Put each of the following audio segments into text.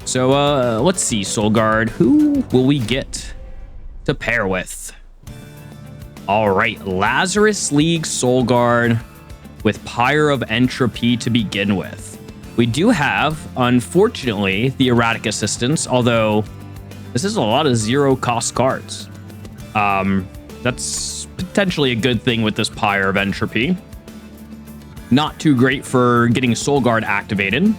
So let's see, Solgard. Who will we get to pair with? All right, Lazarus League Solgard with Pyre of Entropy to begin with. We do have, unfortunately, the Erratic Assistance, although this is a lot of zero-cost cards. That's potentially a good thing with this Pyre of Entropy. Not too great for getting Solgard activated.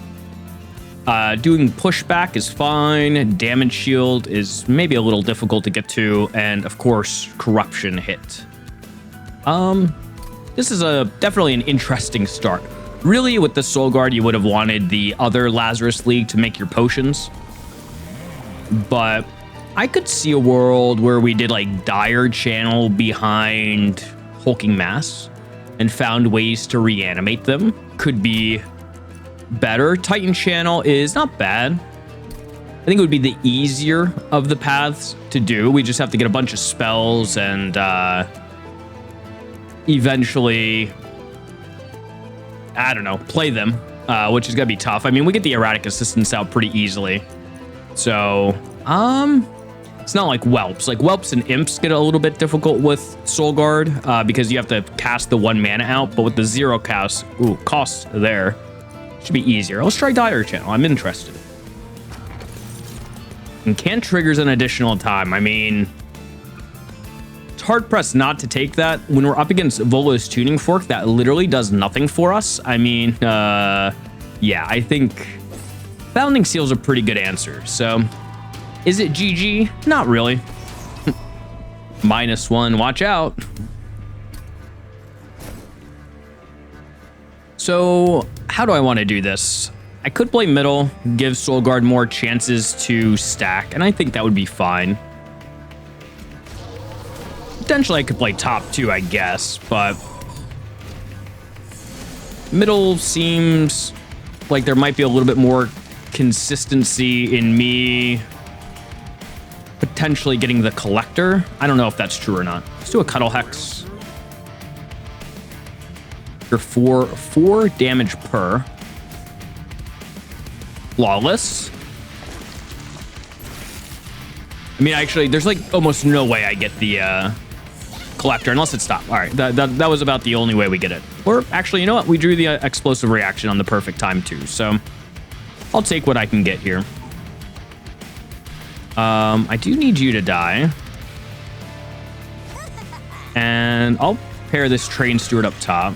Doing pushback is fine. Damage shield is maybe a little difficult to get to. And, of course, corruption hit. This is definitely an interesting start. Really, with the Solgard, you would have wanted the other Lazarus League to make your potions. But I could see a world where we did like Dire Channel behind Hulking Mass and found ways to reanimate them. Could be better. Titan Channel is not bad. I think it would be the easier of the paths to do. We just have to get a bunch of spells and eventually, I don't know, play them, which is gonna be tough. I mean, we get the Erratic Assistance out pretty easily. So, it's not like Whelps. Like, Whelps and Imps get a little bit difficult with Solgard because you have to cast the 1 mana out, but with the 0 cost there, should be easier. Let's try Dire Channel. I'm interested. And can triggers an additional time. I mean, it's hard-pressed not to take that. When we're up against Volo's Tuning Fork, that literally does nothing for us. I mean, yeah, I think Founding Seal's a pretty good answer. So, is it GG? Not really. -1, watch out. So, how do I want to do this? I could play middle, give Solgard more chances to stack, and I think that would be fine. Potentially, I could play top too, I guess, but middle seems like there might be a little bit more consistency in me potentially getting the Collector. I don't know if that's true or not. Let's do a Cuddle Hex. You're 4 damage per. Flawless. I mean, actually, there's like almost no way I get the Collector unless it's stopped. All right, that was about the only way we get it. Or actually, you know what? We drew the explosive reaction on the perfect time too. So I'll take what I can get here. I do need you to die. And I'll pair this Train Steward up top.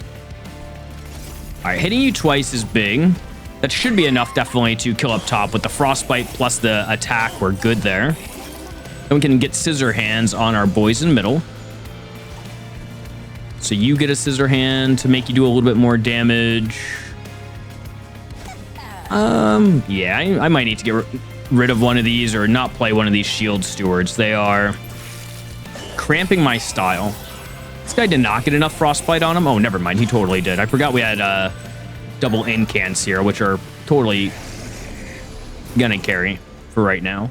All right, hitting you twice is big. That should be enough, definitely, to kill up top. With the Frostbite plus the attack, we're good there. Then we can get Scissor Hands on our boys in middle. So you get a Scissor Hand to make you do a little bit more damage. Yeah, I might need to get rid of one of these or not play one of these Shield Stewards. They are cramping my style. This guy did not get enough Frostbite on him. Oh, never mind. He totally did. I forgot we had double incants here, which are totally gonna carry for right now.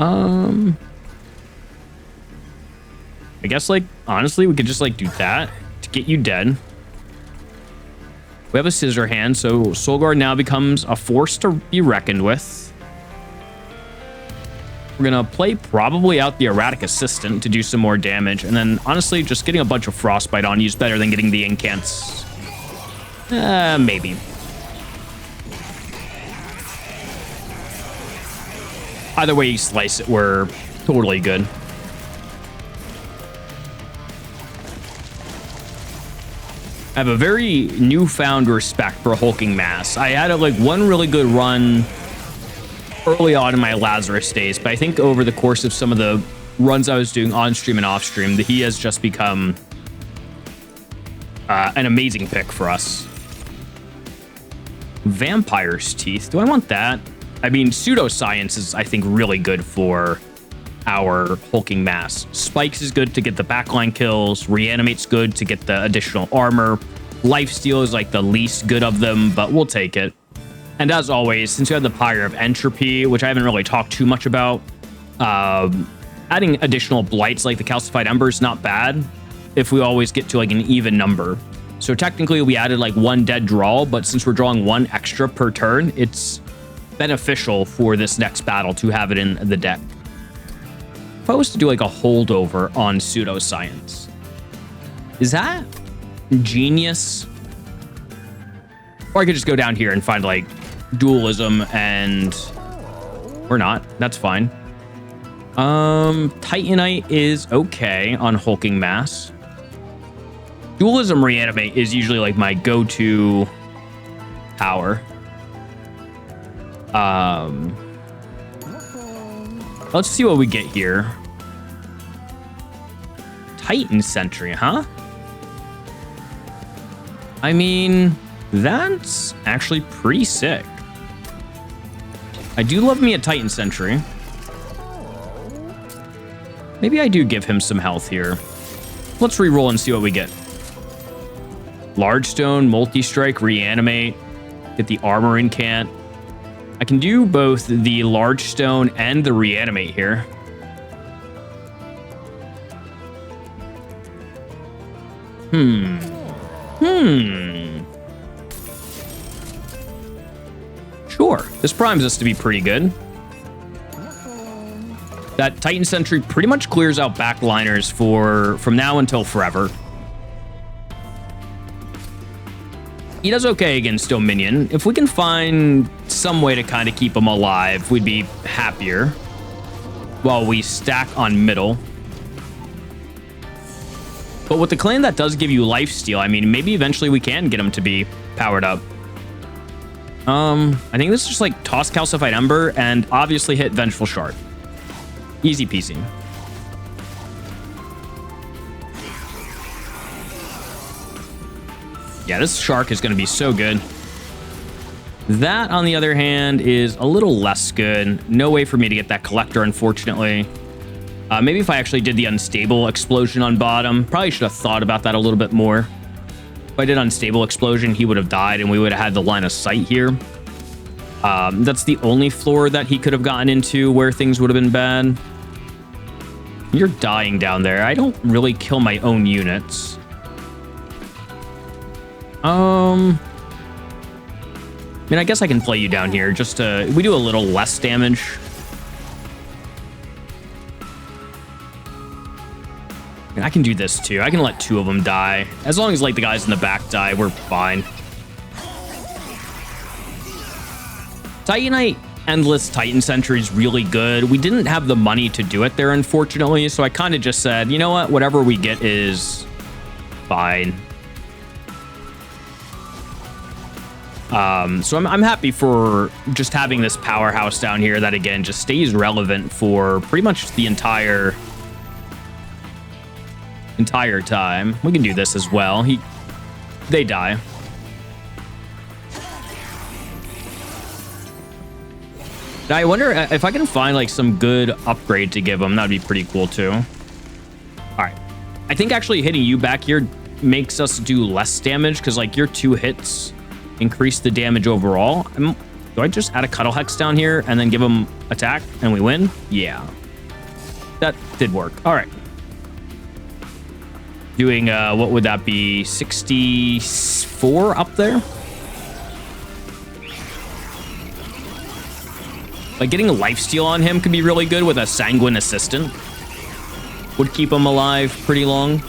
I guess, like, honestly, we could just, like, do that to get you dead. We have a Scissor Hand, so Solgard now becomes a force to be reckoned with. We're gonna play probably out the Erratic Assistant to do some more damage, and then, honestly, just getting a bunch of Frostbite on you is better than getting the incants. Maybe. Either way you slice it, we're totally good. I have a very newfound respect for Hulking Mass. I had like one really good run early on in my Lazarus days, but I think over the course of some of the runs I was doing on stream and off stream, he has just become an amazing pick for us. Vampire's Teeth. Do I want that? I mean, Pseudoscience is, I think, really good for our Hulking Mass. Spikes is good to get the backline kills. Reanimate's good to get the additional armor. Lifesteal is like the least good of them, but we'll take it. And as always, since we have the Pyre of Entropy, which I haven't really talked too much about, adding additional blights like the Calcified Ember is not bad if we always get to like an even number. So technically we added like 1 dead draw, but since we're drawing 1 extra per turn, it's beneficial for this next battle to have it in the deck. If I was to do like a holdover on pseudoscience, is that genius? Or I could just go down here and find like dualism and... or not. That's fine. Titanite is okay on hulking mass. Dualism Reanimate is usually like my go-to power. Let's see what we get here. Titan Sentry, huh? I mean, that's actually pretty sick. I do love me a Titan Sentry. Maybe I do give him some health here. Let's re-roll and see what we get. Large Stone, Multi-Strike, Reanimate. Get the Armor Incant. I can do both the Large Stone and the Reanimate here. Sure, this primes us to be pretty good. That Titan Sentry pretty much clears out backliners from now until forever. He does okay against Dominion. If we can find some way to kind of keep him alive, we'd be happier. While we stack on middle. But with the clan that does give you lifesteal, I mean, maybe eventually we can get him to be powered up. I think this is just like toss Calcified Ember and obviously hit Vengeful Shard. Easy peasy. Yeah, this shark is going to be so good. That, on the other hand, is a little less good. No way for me to get that collector, unfortunately. Maybe if I actually did the unstable explosion on bottom. Probably should have thought about that a little bit more. If I did unstable explosion, he would have died and we would have had the line of sight here. That's the only floor that he could have gotten into where things would have been bad. You're dying down there. I don't really kill my own units. I mean, I guess I can play you down here just to... we do a little less damage. And I can do this too. I can let two of them die. As long as like the guys in the back die, we're fine. Titanite Endless Titan Sentry is really good. We didn't have the money to do it there, unfortunately. So I kind of just said, you know what? Whatever we get is fine. So I'm happy for just having this powerhouse down here that, again, just stays relevant for pretty much the entire time. We can do this as well. They die. Now, I wonder if I can find like some good upgrade to give them. That'd be pretty cool too. All right. I think actually hitting you back here makes us do less damage because like your 2 hits increase the damage overall. Do I just add a Cuddle Hex down here and then give him attack and we win? Yeah. That did work. All right. Doing, what would that be? 64 up there? Like getting a lifesteal on him could be really good with a Sanguine Assistant. Would keep him alive pretty long.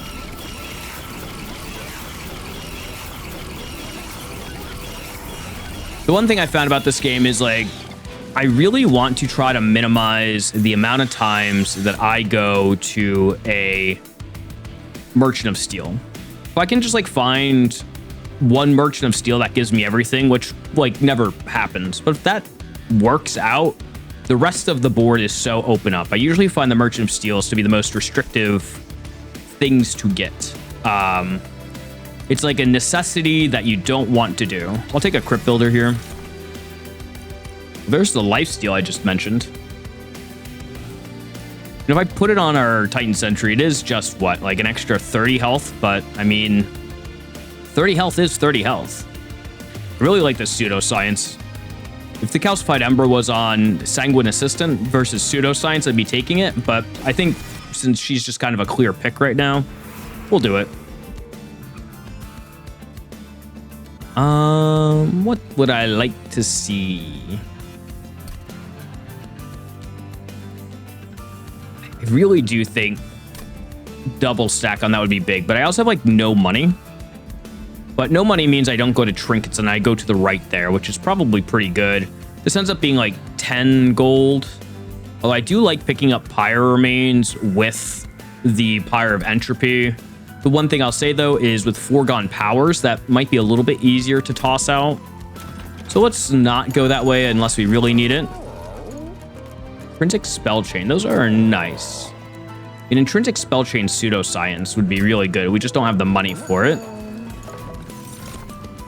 The one thing I found about this game is like, I really want to try to minimize the amount of times that I go to a Merchant of Steel. If I can just like find one Merchant of Steel that gives me everything, which like never happens, but if that works out, the rest of the board is so open up. I usually find the Merchant of Steels to be the most restrictive things to get. It's like a necessity that you don't want to do. I'll take a Crypt Builder here. There's the lifesteal I just mentioned. And if I put it on our Titan Sentry, it is just, what, like an extra 30 health? But, I mean, 30 health is 30 health. I really like this Pseudoscience. If the Calcified Ember was on Sanguine Assistant versus Pseudoscience, I'd be taking it. But I think since she's just kind of a clear pick right now, we'll do it. What would I like to see? I really do think double stack on that would be big, but I also have like no money. But no money means I don't go to trinkets and I go to the right there, which is probably pretty good. This ends up being like 10 gold. Although I do like picking up Pyre Remains with the Pyre of Entropy. The one thing I'll say though is with Foregone Powers, that might be a little bit easier to toss out. So let's not go that way unless we really need it. Intrinsic Spell Chain, those are nice. An Intrinsic Spell Chain Pseudoscience would be really good. We just don't have the money for it.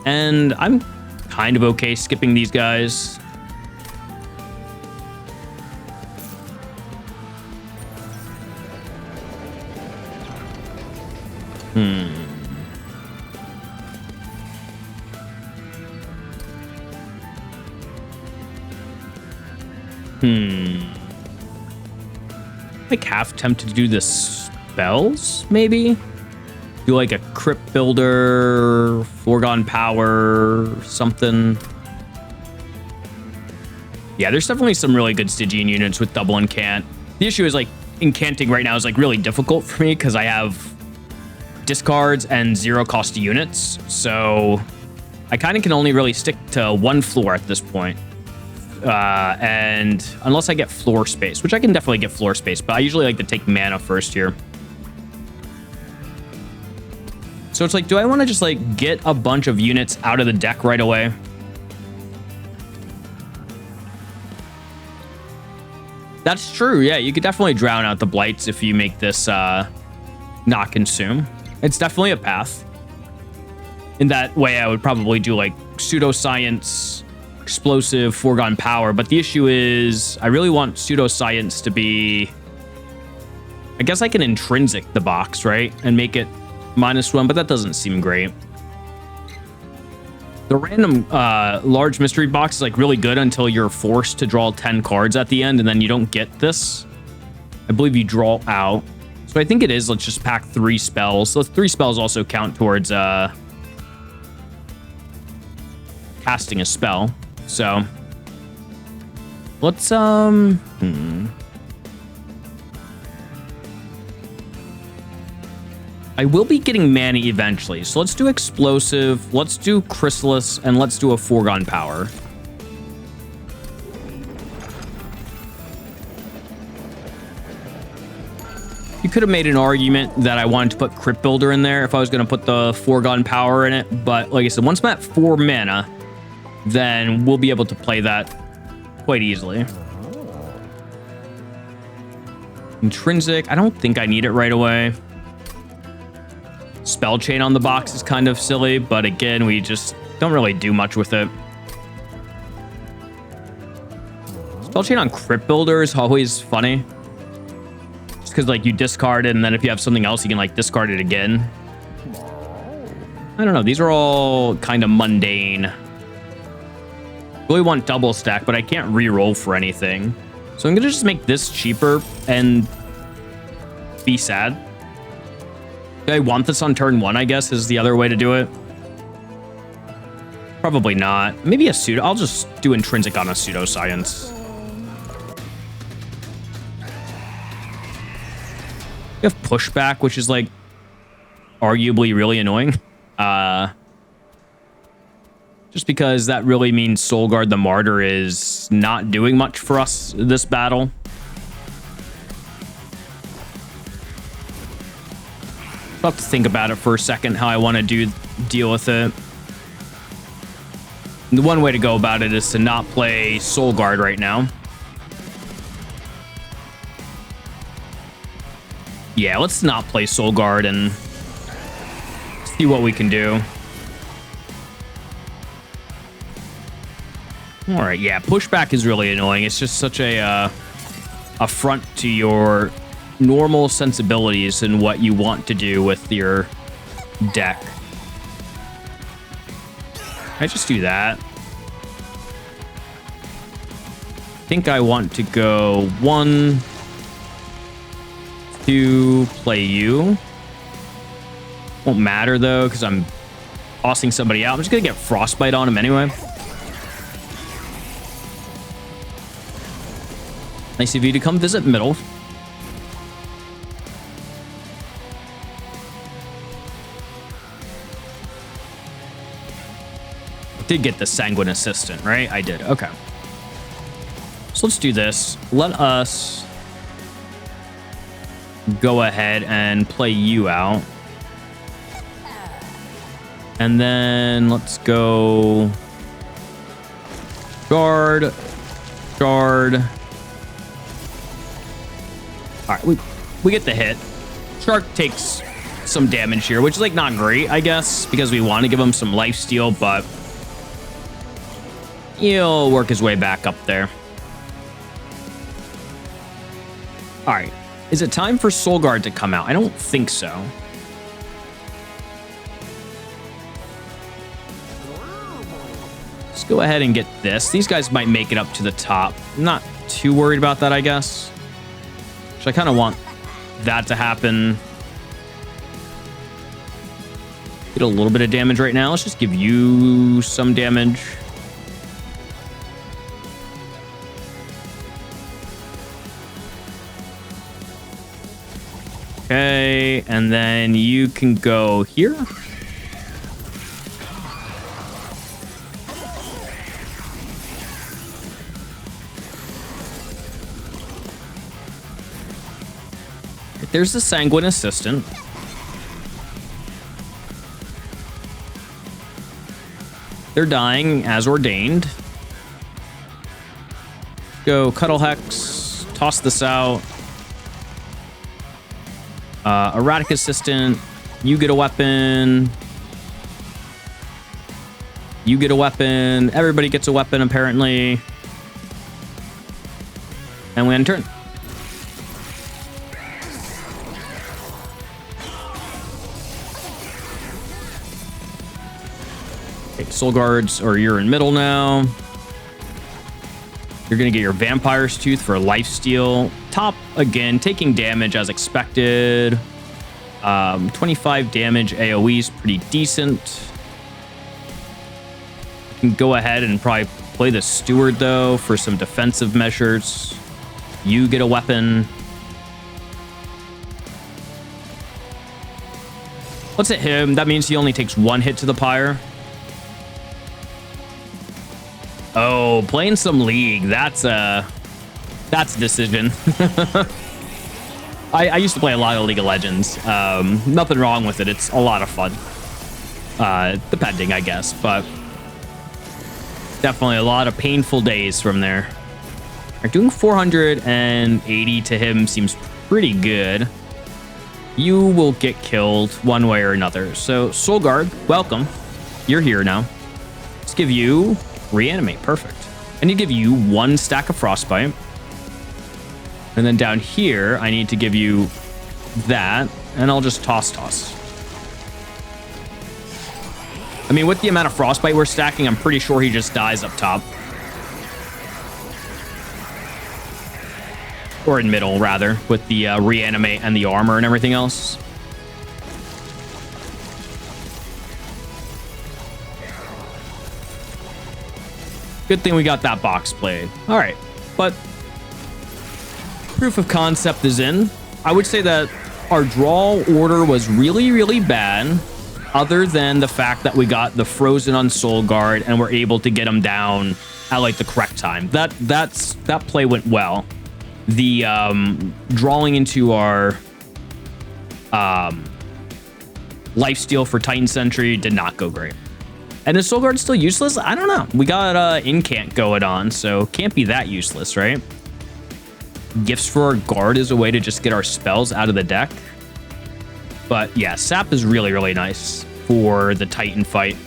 And I'm kind of okay skipping these guys. Like half tempted to do the spells, maybe? Do like a Crypt Builder, Foregone Power, something. Yeah, there's definitely some really good Stygian units with double incant. The issue is like incanting right now is like really difficult for me because I have discards and 0 cost units. So I kind of can only really stick to one floor at this point. And unless I get floor space, which I can definitely get floor space, but I usually like to take mana first here. So it's like, do I want to just like get a bunch of units out of the deck right away? That's true. Yeah, you could definitely drown out the blights if you make this not consume. It's definitely a path. In that way, I would probably do like Pseudoscience, Explosive, Foregone Power. But the issue is I really want Pseudoscience to be... I guess I can intrinsic the box, right? And make it -1, but that doesn't seem great. The random large mystery box is like really good until you're forced to draw 10 cards at the end, and then you don't get this. I believe you draw out. So I think it is, let's just pack 3 spells. Those 3 spells also count towards casting a spell. So let's I will be getting mana eventually. So let's do Explosive, let's do Chrysalis, and let's do a Foregone Power. You could have made an argument that I wanted to put Crypt Builder in there if I was going to put the Foregone Power in it. But like I said, once I'm at 4 mana, then we'll be able to play that quite easily. Intrinsic, I don't think I need it right away. Spell Chain on the box is kind of silly, but again, we just don't really do much with it. Spell Chain on Crypt Builder is always funny. Just because like you discard it, and then if you have something else, you can like discard it again. I don't know. These are all kind of mundane. Really want double stack, but I can't re-roll for anything. So I'm going to just make this cheaper and be sad. Do I want this on turn 1, I guess, is the other way to do it? Probably not. Maybe a pseudo. I'll just do intrinsic on a Pseudoscience. You have pushback, which is like arguably really annoying. Just because that really means Solgard the Martyr is not doing much for us this battle. I'll have to think about it for a second how I want to deal with it. And the one way to go about it is to not play Solgard right now. Yeah, let's not play Solgard and see what we can do. All right, yeah, pushback is really annoying. It's just such a affront to your normal sensibilities and what you want to do with your deck. I just do that. I think I want to go 1, 2, play you. Won't matter though, because I'm tossing somebody out. I'm just gonna get Frostbite on him anyway. Nice of you to come visit middle. did get the Sanguine Assistant, right? I did. Okay. So let's do this. Let us go ahead and play you out. And then let's go guard. All right, we get the hit. Shark takes some damage here, which is like not great, I guess, because we want to give him some lifesteal, but he'll work his way back up there. All right, is it time for Solgard to come out? I don't think so. Let's go ahead and get this. These guys might make it up to the top. I'm not too worried about that, I guess. So I kind of want that to happen. Get a little bit of damage right now. Let's just give you some damage. Okay, and then you can go here. There's the Sanguine Assistant. They're dying as ordained. Go Cuddle Hex. Toss this out. Erratic Assistant. You get a weapon. You get a weapon. Everybody gets a weapon, apparently. And we end turn. Soul Guards, or you're in middle now. You're going to get your Vampire's Tooth for lifesteal. Top, again, taking damage as expected. 25 damage AoE is pretty decent. You can go ahead and probably play the Steward, though, for some defensive measures. You get a weapon. Let's hit him. That means he only takes one hit to the pyre. Oh, playing some League. That's a decision. I used to play a lot of League of Legends. Nothing wrong with it. It's a lot of fun. Depending, I guess. But definitely a lot of painful days from there. Right, doing 480 to him seems pretty good. You will get killed one way or another. So, Solgard, welcome. You're here now. Let's give you Reanimate. Perfect. I need to give you one stack of Frostbite. And then down here, I need to give you that. And I'll just toss. I mean, with the amount of Frostbite we're stacking, I'm pretty sure he just dies up top. Or in middle, rather, with the Reanimate and the armor and everything else. Good thing we got that box played. All right, but proof of concept is in. I would say that our draw order was really, really bad, other than the fact that we got the frozen on Solgard and we're able to get him down at like the correct time. That play went well. The drawing into our lifesteal for Titan Sentry did not go great. And is Solgard still useless? I don't know. We got Incant going on, so can't be that useless, right? Gifts for our guard is a way to just get our spells out of the deck. But yeah, Sap is really, really nice for the Titan fight.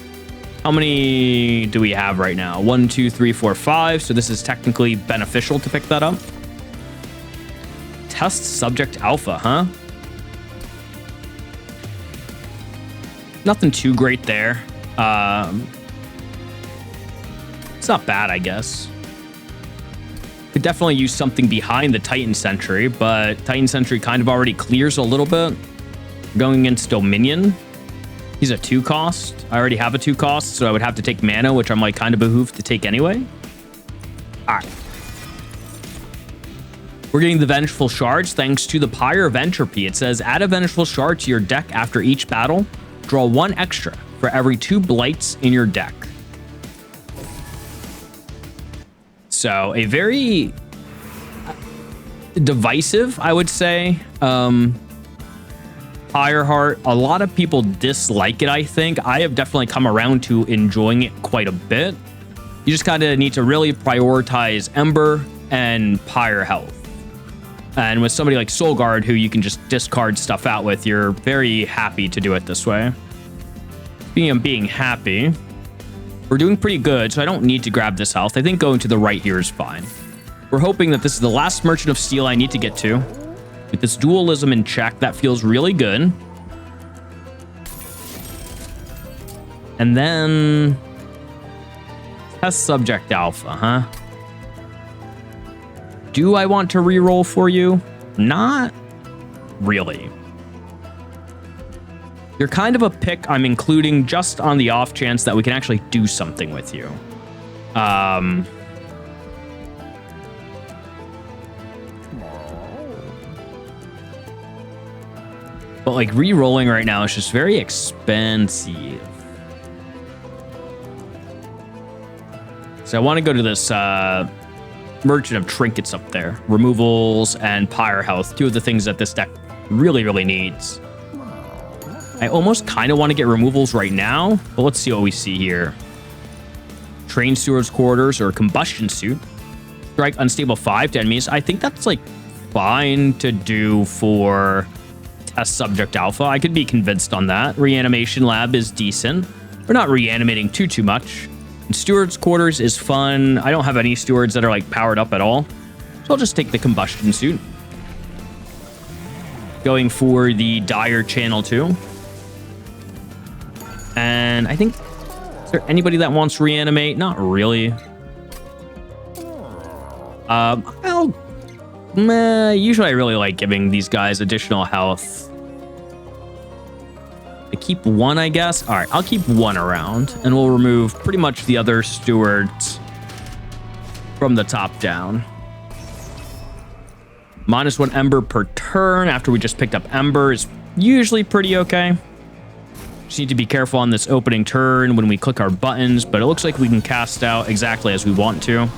How many do we have right now? 1, 2, 3, 4, 5. So this is technically beneficial to pick that up. Test subject alpha, huh? Nothing too great there. It's not bad, I guess. Could definitely use something behind the Titan Sentry, but Titan Sentry kind of already clears a little bit. Going against Dominion. He's a 2 cost. I already have a 2 cost, so I would have to take mana, which I'm like kind of behooved to take anyway. All right. We're getting the Vengeful Shards thanks to the Pyre of Entropy. It says, add a Vengeful Shard to your deck after each battle. Draw 1 extra for every 2 blights in your deck. So a very divisive, I would say. Fireheart, a lot of people dislike it, I think. I have definitely come around to enjoying it quite a bit. You just kind of need to really prioritize Ember and Pyre health. And with somebody like Solgard, who you can just discard stuff out with, you're very happy to do it this way. Speaking of being happy, we're doing pretty good, so I don't need to grab this health. I think going to the right here is fine. We're hoping that this is the last Merchant of Steel I need to get to. With this dualism in check, that feels really good. And then... Test Subject Alpha, huh? Do I want to reroll for you? Not really. You're kind of a pick I'm including just on the off chance that we can actually do something with you. But like re-rolling right now is just very expensive. So I want to go to this Merchant of Trinkets up there. Removals and Pyre health, two of the things that this deck really, really needs. I almost kind of want to get removals right now, but let's see what we see here. Train Steward's Quarters or Combustion Suit. Strike Unstable 5 to enemies. I think that's like fine to do for Test Subject Alpha. I could be convinced on that. Reanimation Lab is decent. We're not reanimating too much. And Steward's Quarters is fun. I don't have any stewards that are like powered up at all, so I'll just take the Combustion Suit. Going for the Dire Channel too. And I think, is there anybody that wants Reanimate? Not really. Usually I really like giving these guys additional health. I keep one, I guess. All right, I'll keep one around, and we'll remove pretty much the other stewards from the top down. -1 Ember per turn after we just picked up Ember is usually pretty okay. Just need to be careful on this opening turn when we click our buttons, but it looks like we can cast out exactly as we want to.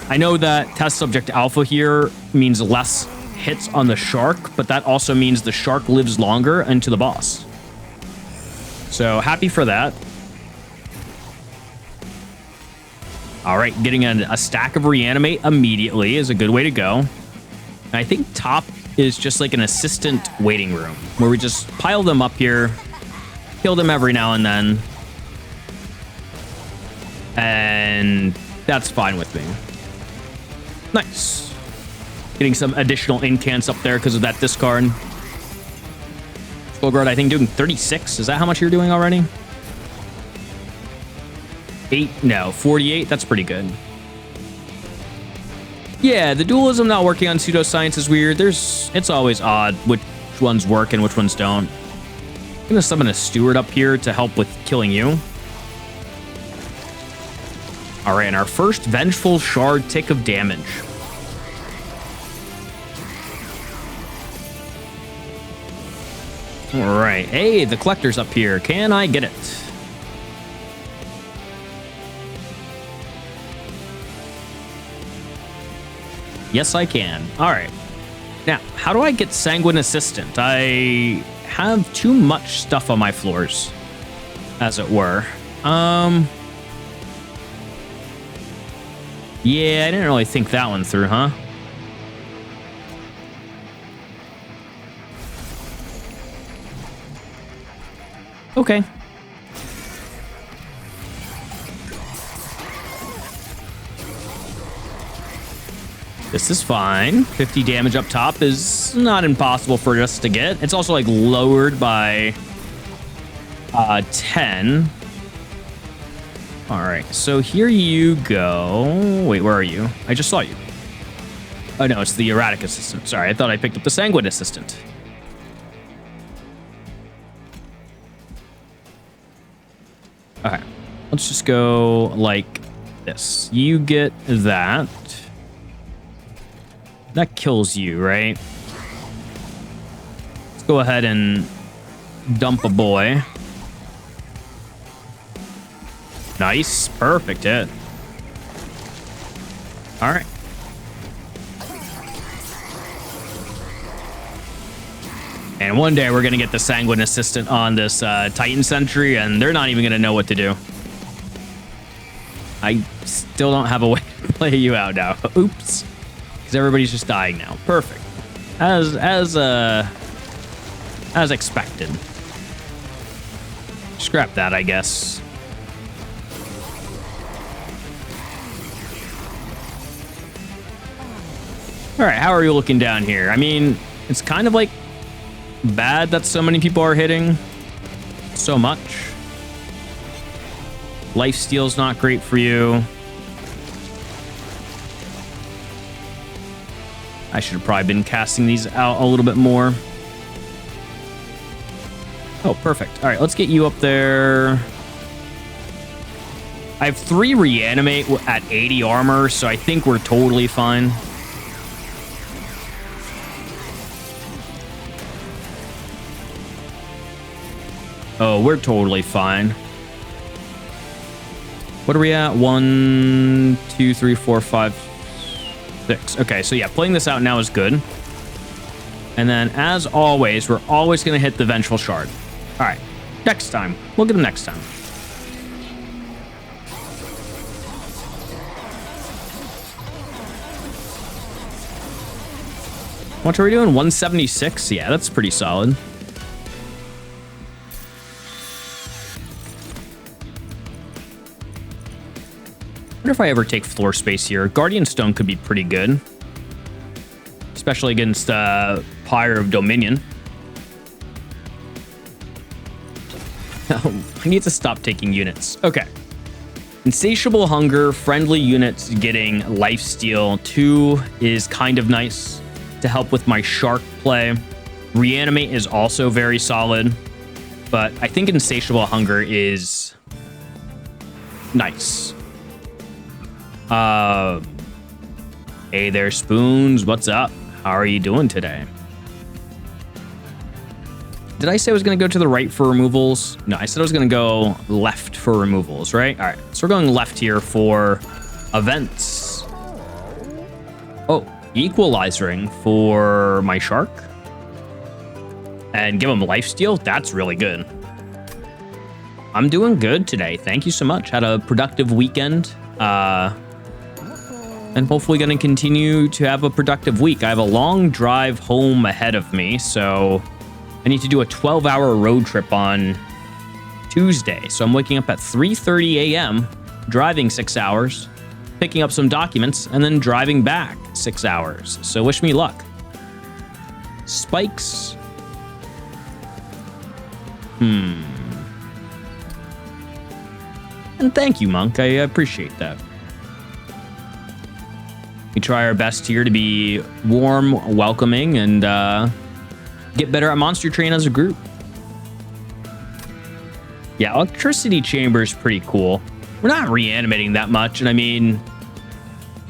I know that Test Subject Alpha here means less hits on the shark, but that also means the shark lives longer into the boss. So happy for that. All right, getting a stack of Reanimate immediately is a good way to go. And I think top is just like an assistant waiting room where we just pile them up here, kill them every now and then, and that's fine with me. Nice. Getting some additional incants up there because of that discard. Solgard, I think, doing 36. Is that how much you're doing already? 8? No, 48. That's pretty good. Yeah, the dualism not working on pseudoscience is weird. It's always odd which ones work and which ones don't. I'm going to summon a steward up here to help with killing you. All right, and our first Vengeful Shard tick of damage. All right. Hey, the collector's up here. Can I get it? Yes, I can. All right. Now, how do I get Sanguine Assistant? I have too much stuff on my floors, as it were. Yeah, I didn't really think that one through, huh? Okay. This is fine. 50 damage up top is not impossible for us to get. It's also like lowered by 10. All right, so here you go. Wait, where are you? I just saw you. Oh no, it's the Erratic Assistant. Sorry, I thought I picked up the Sanguine Assistant. Okay, let's just go like this. You get that. That kills you, right? Let's go ahead and dump a boy. Nice, perfect hit. All right. And one day we're going to get the Sanguine Assistant on this Titan Sentry, and they're not even going to know what to do. I still don't have a way to play you out now. Oops. Because everybody's just dying now. Perfect. As expected. Scrap that, I guess. All right, how are you looking down here? I mean, it's kind of like bad that so many people are hitting so much. Lifesteal's not great for you. I should have probably been casting these out a little bit more. Oh, perfect. All right, let's get you up there. I have 3 reanimate at 80 armor, so I think we're totally fine. Oh, we're totally fine. What are we at? 1, 2, 3, 4, 5, 6. Okay, so yeah, playing this out now is good. And then, as always, we're always going to hit the Vengeful Shard. All right, next time. We'll get them next time. What are we doing? 176? Yeah, that's pretty solid. I wonder if I ever take floor space here. Guardian Stone could be pretty good. Especially against Pyre of Dominion. Oh, I need to stop taking units. Okay. Insatiable Hunger, friendly units getting Lifesteal 2 is kind of nice to help with my Shark play. Reanimate is also very solid. But I think Insatiable Hunger is nice. Hey there, Spoons. What's up? How are you doing today? Did I say I was going to go to the right for removals? No, I said I was going to go left for removals, right? All right, so we're going left here for events. Oh, Equalizing for my Shark. And give him lifesteal. That's really good. I'm doing good today. Thank you so much. Had a productive weekend. And hopefully going to continue to have a productive week. I have a long drive home ahead of me, so I need to do a 12-hour road trip on Tuesday. So I'm waking up at 3:30 a.m., driving 6 hours, picking up some documents, and then driving back 6 hours. So wish me luck. Spikes. And thank you, Monk. I appreciate that. We try our best here to be warm, welcoming, and get better at Monster Train as a group. Yeah, Electricity Chamber is pretty cool. We're not reanimating that much, and I mean,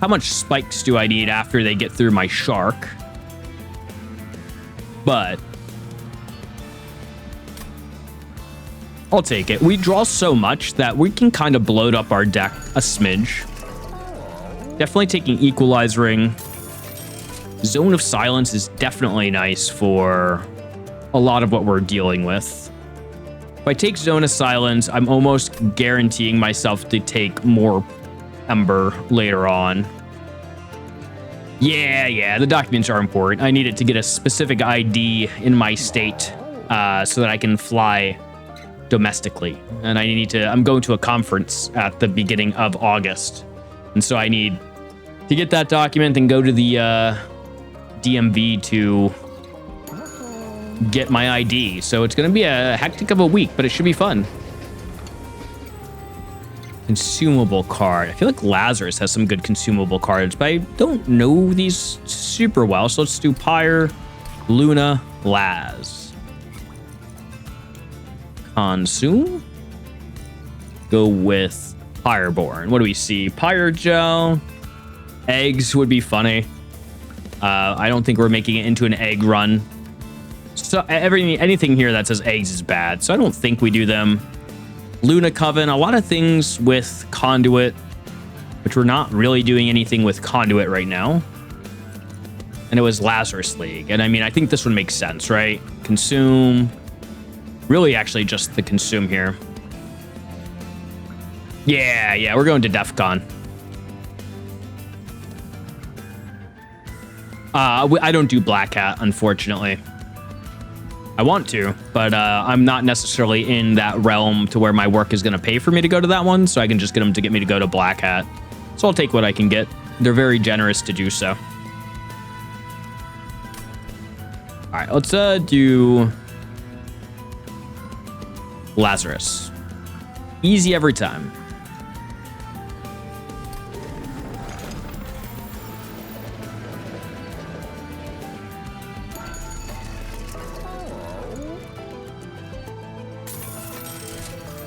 how much spikes do I need after they get through my Shark? But I'll take it. We draw so much that we can kind of bloat up our deck a smidge. Definitely taking Equalize Ring. Zone of Silence is definitely nice for a lot of what we're dealing with. If I take Zone of Silence, I'm almost guaranteeing myself to take more Ember later on. Yeah, the documents are important. I need it to get a specific ID in my state so that I can fly domestically. And I'm going to a conference at the beginning of August. And so I need to get that document and go to the DMV to get my ID. So it's going to be a hectic of a week, but it should be fun. Consumable card. I feel like Lazarus has some good consumable cards, but I don't know these super well. So let's do Pyre, Luna, Laz. Consume. Go with Pyreborn. What do we see? Pyre Gel. Eggs would be funny. I don't think we're making it into an egg run. So anything here that says eggs is bad. So I don't think we do them. Luna Coven. A lot of things with Conduit which we're not really doing anything with Conduit right now. And it was Lazarus League. And I mean, I think this would make sense, right? Consume. Really, actually, just the consume here. Yeah, we're going to DEF CON. I don't do Black Hat, unfortunately. I want to, but I'm not necessarily in that realm to where my work is going to pay for me to go to that one, so I can just get them to get me to go to Black Hat. So I'll take what I can get. They're very generous to do so. All right, let's do Lazarus. Easy every time.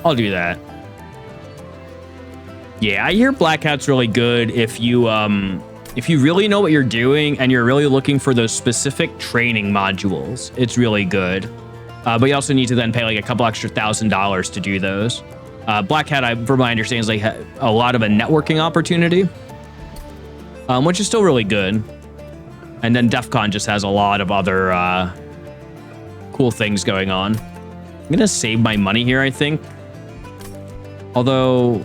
I'll do that. Yeah, I hear Black Hat's really good if you really know what you're doing and you're really looking for those specific training modules. It's really good. But you also need to then pay like a couple extra $1,000 to do those. Black Hat, from my understanding, is like a lot of a networking opportunity, which is still really good. And then DEF CON just has a lot of other cool things going on. I'm gonna save my money here, I think. Although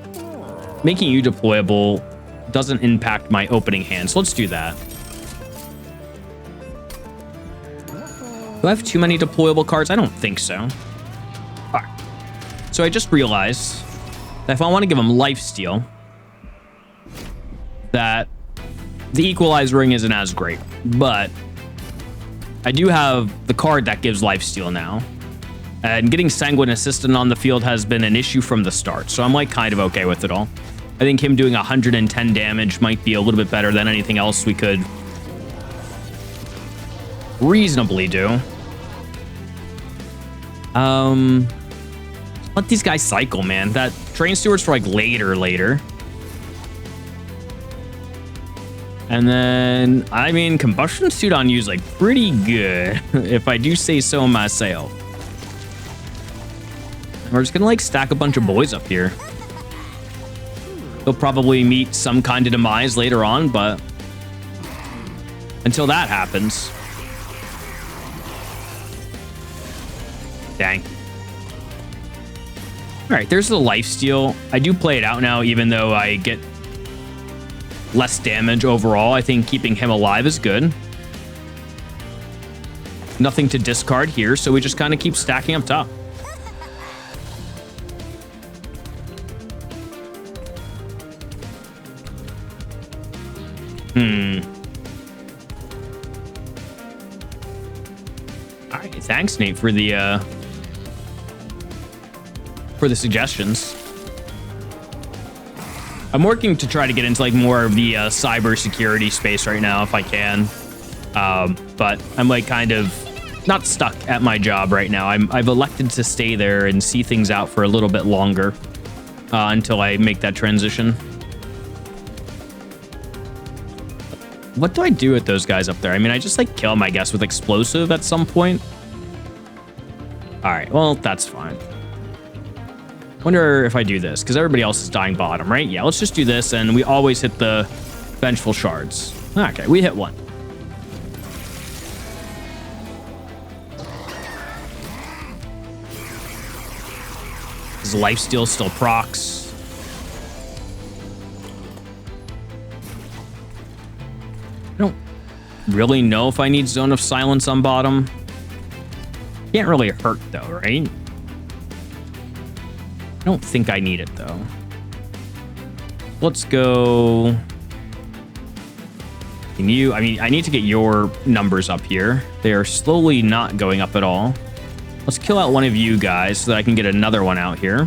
making you deployable doesn't impact my opening hand, so let's do that. Do I have too many deployable cards? I don't think so. All right. So I just realized that if I want to give him lifesteal, that the Equalize Ring isn't as great, but I do have the card that gives lifesteal now. And getting Sanguine Assistant on the field has been an issue from the start, so I'm like kind of okay with it all. I think him doing 110 damage might be a little bit better than anything else we could reasonably do. Let these guys cycle, man. That Train Stewards for like later. And then, I mean, Combustion Suit on you is like pretty good, if I do say so myself. We're just gonna like stack a bunch of boys up here. They'll probably meet some kind of demise later on, but until that happens. Dang. All right, there's the lifesteal. I do play it out now, even though I get less damage overall. I think keeping him alive is good. Nothing to discard here, so we just kind of keep stacking up top. All right, thanks, Nate, for the suggestions. I'm working to try to get into like more of the cyber security space right now if I can, but I'm like kind of not stuck at my job right now. I've elected to stay there and see things out for a little bit longer until I make that transition. What do I do with those guys up there? I mean, I just like kill them, I guess, with explosive at some point. All right, well, that's fine. Wonder if I do this, because everybody else is dying bottom, right? Yeah, let's just do this, and we always hit the Vengeful Shards. Okay, we hit one. His lifesteal still procs. I don't really know if I need Zone of Silence on bottom. Can't really hurt, though, right? I don't think I need it, though. Let's go... Can you... I mean, I need to get your numbers up here. They are slowly not going up at all. Let's kill out one of you guys so that I can get another one out here.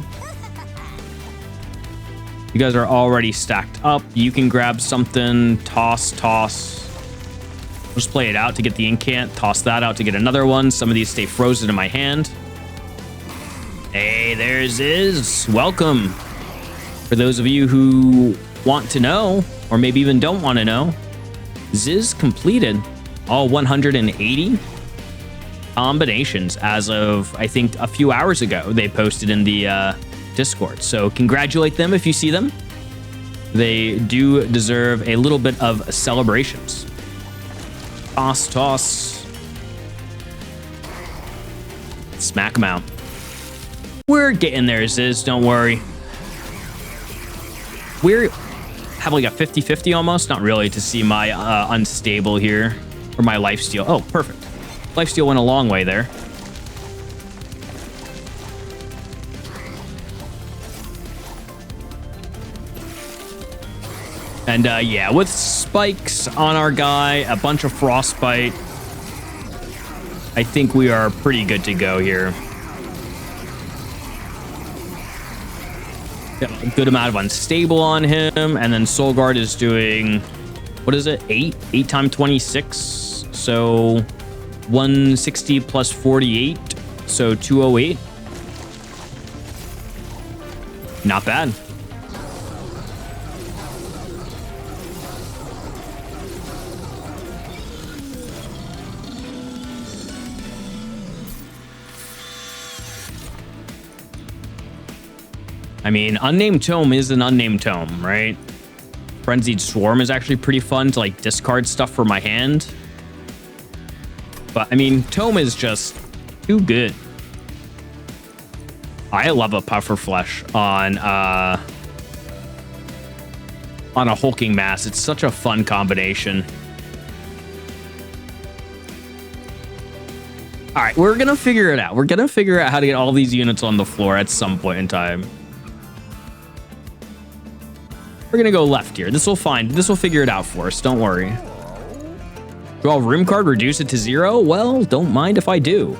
You guys are already stacked up. You can grab something. Toss. Just play it out to get the incant. Toss that out to get another one. Some of these stay frozen in my hand. Hey, there's Ziz. Welcome. For those of you who want to know, or maybe even don't want to know, Ziz completed all 180 combinations as of, I think, a few hours ago. They posted in the Discord. So congratulate them if you see them. They do deserve a little bit of celebrations. Toss, toss. Smack them out. We're getting there, Ziz. Don't worry. We have like a 50-50 almost. Not really to see my unstable here. Or my lifesteal. Oh, perfect. Lifesteal went a long way there. And yeah, with spikes on our guy, a bunch of frostbite, I think we are pretty good to go here. Yeah, a good amount of unstable on him, and then Solgard is doing, what is it, 8 times 26, so 160 plus 48, so 208. Not bad. I mean, Unnamed Tome is an Unnamed Tome, right? Frenzied Swarm is actually pretty fun to like discard stuff for my hand. But I mean, Tome is just too good. I love a Puffer Flesh on a hulking mass. It's such a fun combination. All right, we're gonna figure it out. We're gonna figure out how to get all these units on the floor at some point in time. We're gonna go left here. This will figure it out for us. Don't worry. Draw a room card, reduce it to 0. Well, don't mind if I do.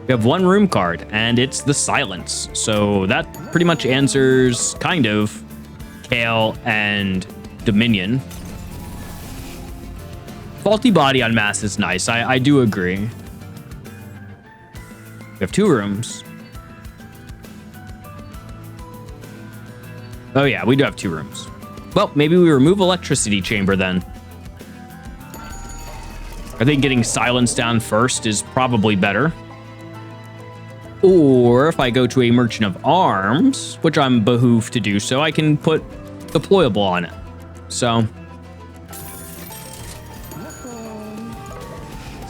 We have one room card, and it's the Silence. So that pretty much answers kind of Kale and Dominion. Faulty Body on mass is nice. I do agree. We have 2 rooms. Oh yeah, we do have 2 rooms. Well, maybe we remove Electricity Chamber then. I think getting Silence down first is probably better. Or if I go to a Merchant of Arms, which I'm behooved to do so, I can put Deployable on it. So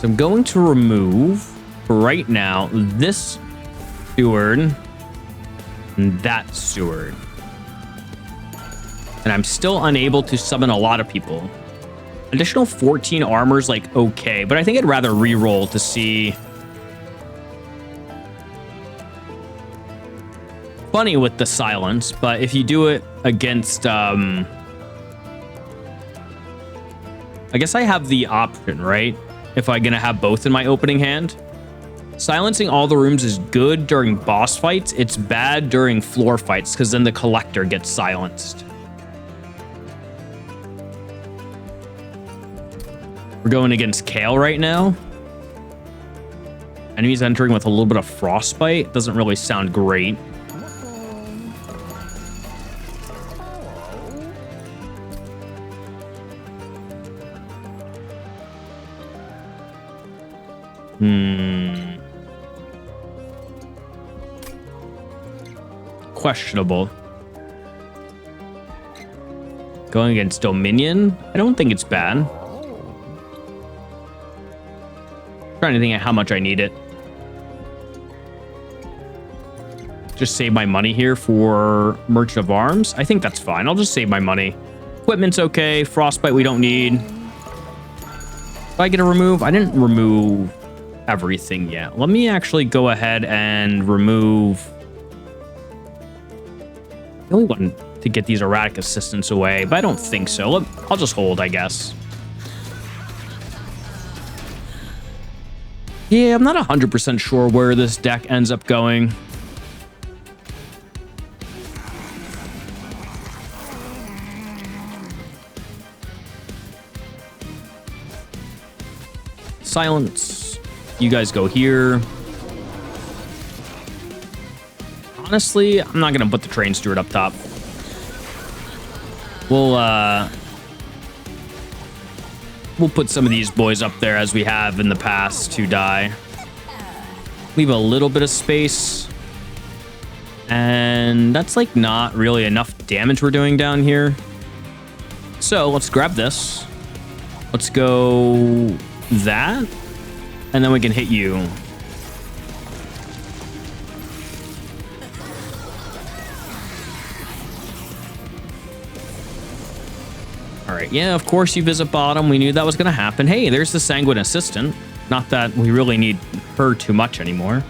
I'm going to remove, for right now, this Steward and that Steward. And I'm still unable to summon a lot of people. Additional 14 armor's like okay, but I think I'd rather re-roll to see. Funny with the Silence, but if you do it against, I guess I have the option, right? If I'm gonna have both in my opening hand. Silencing all the rooms is good during boss fights. It's bad during floor fights because then the Collector gets silenced. We're going against Kale right now. Enemies entering with a little bit of Frostbite. Doesn't really sound great. Questionable. Going against Dominion? I don't think it's bad. Trying to think of how much I need it. Just save my money here for Merchant of Arms. I think that's fine. I'll just save my money. Equipment's okay. Frostbite we don't need. Did I get a remove? I didn't remove everything yet. Let me actually go ahead and remove. I only want to get these erratic assistants away, but I don't think so. I'll just hold, I guess. Yeah, I'm not 100% sure where this deck ends up going. Silence. You guys go here. Honestly, I'm not gonna put the Train Steward up top. We'll put some of these boys up there as we have in the past to die. Leave a little bit of space. And that's like not really enough damage we're doing down here. So let's grab this. Let's go that. And then we can hit you. All right. Yeah, of course you visit bottom. We knew that was going to happen. Hey, there's the Sanguine Assistant. Not that we really need her too much anymore.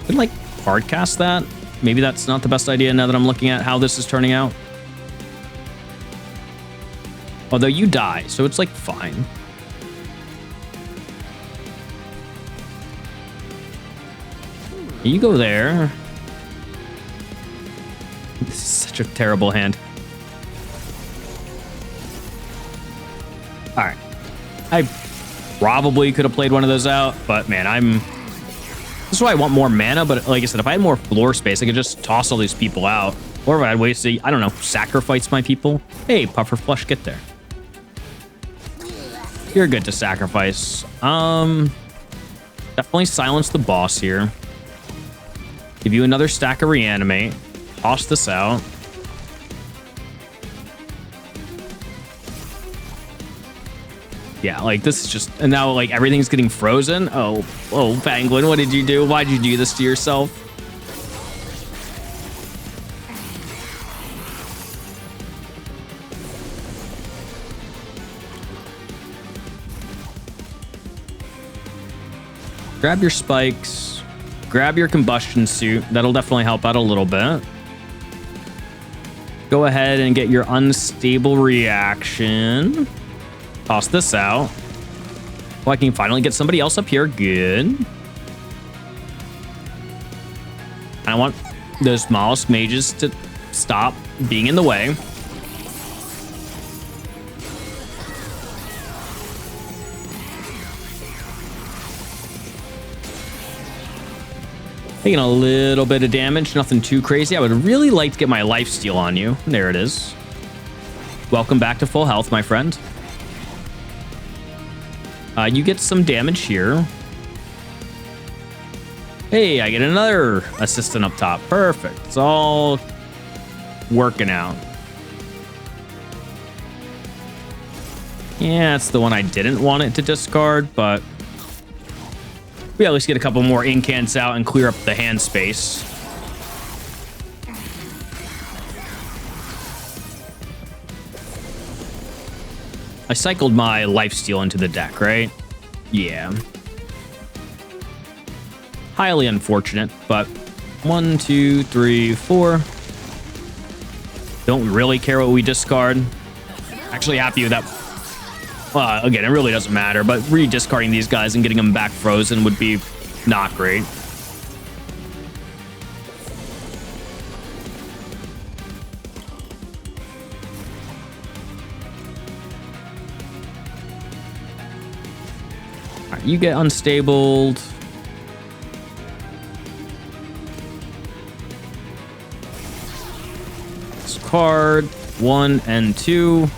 Could like hard cast that. Maybe that's not the best idea now that I'm looking at how this is turning out. Although you die, so it's like fine. You go there. This is such a terrible hand. All right. I probably could have played one of those out, but man, this is why I want more mana, but like I said, if I had more floor space, I could just toss all these people out. Or if I had ways to, I don't know, sacrifice my people. Hey, Puffer Flush, get there. You're good to sacrifice. Definitely silence the boss here. Give you another stack of Reanimate. Toss this out. Yeah, like this is just, and now like everything's getting frozen. Oh, Penguin, what did you do? Why'd you do this to yourself? Grab your spikes. Grab your combustion suit. That'll definitely help out a little bit. Go ahead and get your unstable reaction. Toss this out. Oh, I can finally get somebody else up here. Good. I want those smallest mages to stop being in the way. Taking a little bit of damage, nothing too crazy. I would really like to get my lifesteal on you. There it is. Welcome back to full health, my friend. You get some damage here. Hey, I get another assistant up top. Perfect. It's all working out. Yeah, it's the one I didn't want it to discard, but we at least get a couple more incants out and clear up the hand space. I cycled my lifesteal into the deck, right? Yeah. Highly unfortunate, but 1, 2, 3, 4. Don't really care what we discard. Actually happy with that. Again, it really doesn't matter, but re-discarding these guys and getting them back frozen would be not great. All right, you get unstabled. Discard 1 and 2.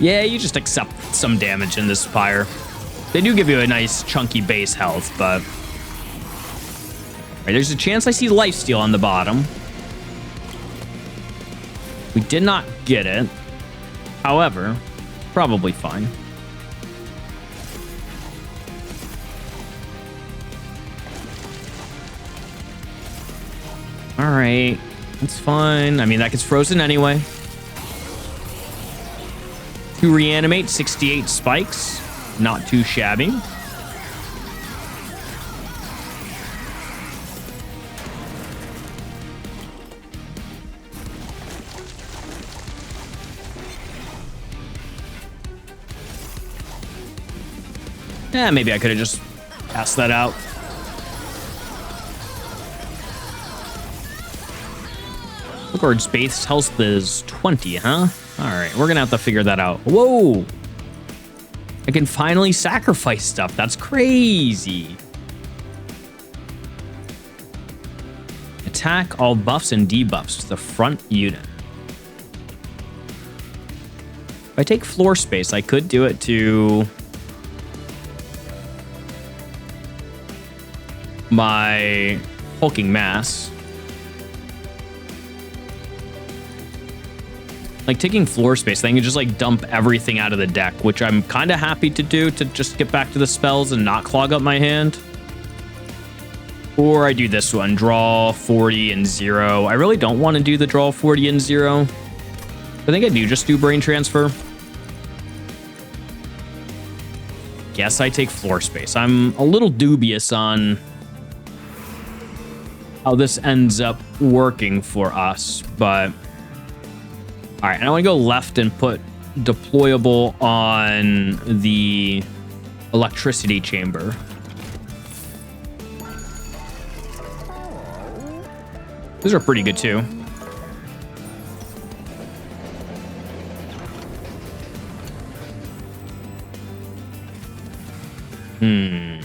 Yeah, you just accept some damage in this fire. They do give you a nice chunky base health, but right, there's a chance I see lifesteal on the bottom. We did not get it. However, probably fine. All right, that's fine. I mean, that gets frozen anyway. To reanimate 68 spikes. Not too shabby. Yeah, maybe I could have just passed that out. Solgard's base health is 20, huh? All right, we're gonna have to figure that out. Whoa! I can finally sacrifice stuff. That's crazy. Attack all buffs and debuffs to the front unit. If I take floor space, I could do it to my hulking mass. Like taking floor space, I can just like dump everything out of the deck, which I'm kind of happy to do to just get back to the spells and not clog up my hand. Or I do this one, draw 40 and 0. I really don't want to do the draw 40 and 0. I think I do just do brain transfer. Guess I take floor space. I'm a little dubious on how this ends up working for us, but all right. And I want to go left and put deployable on the electricity chamber. These are pretty good too. Hmm.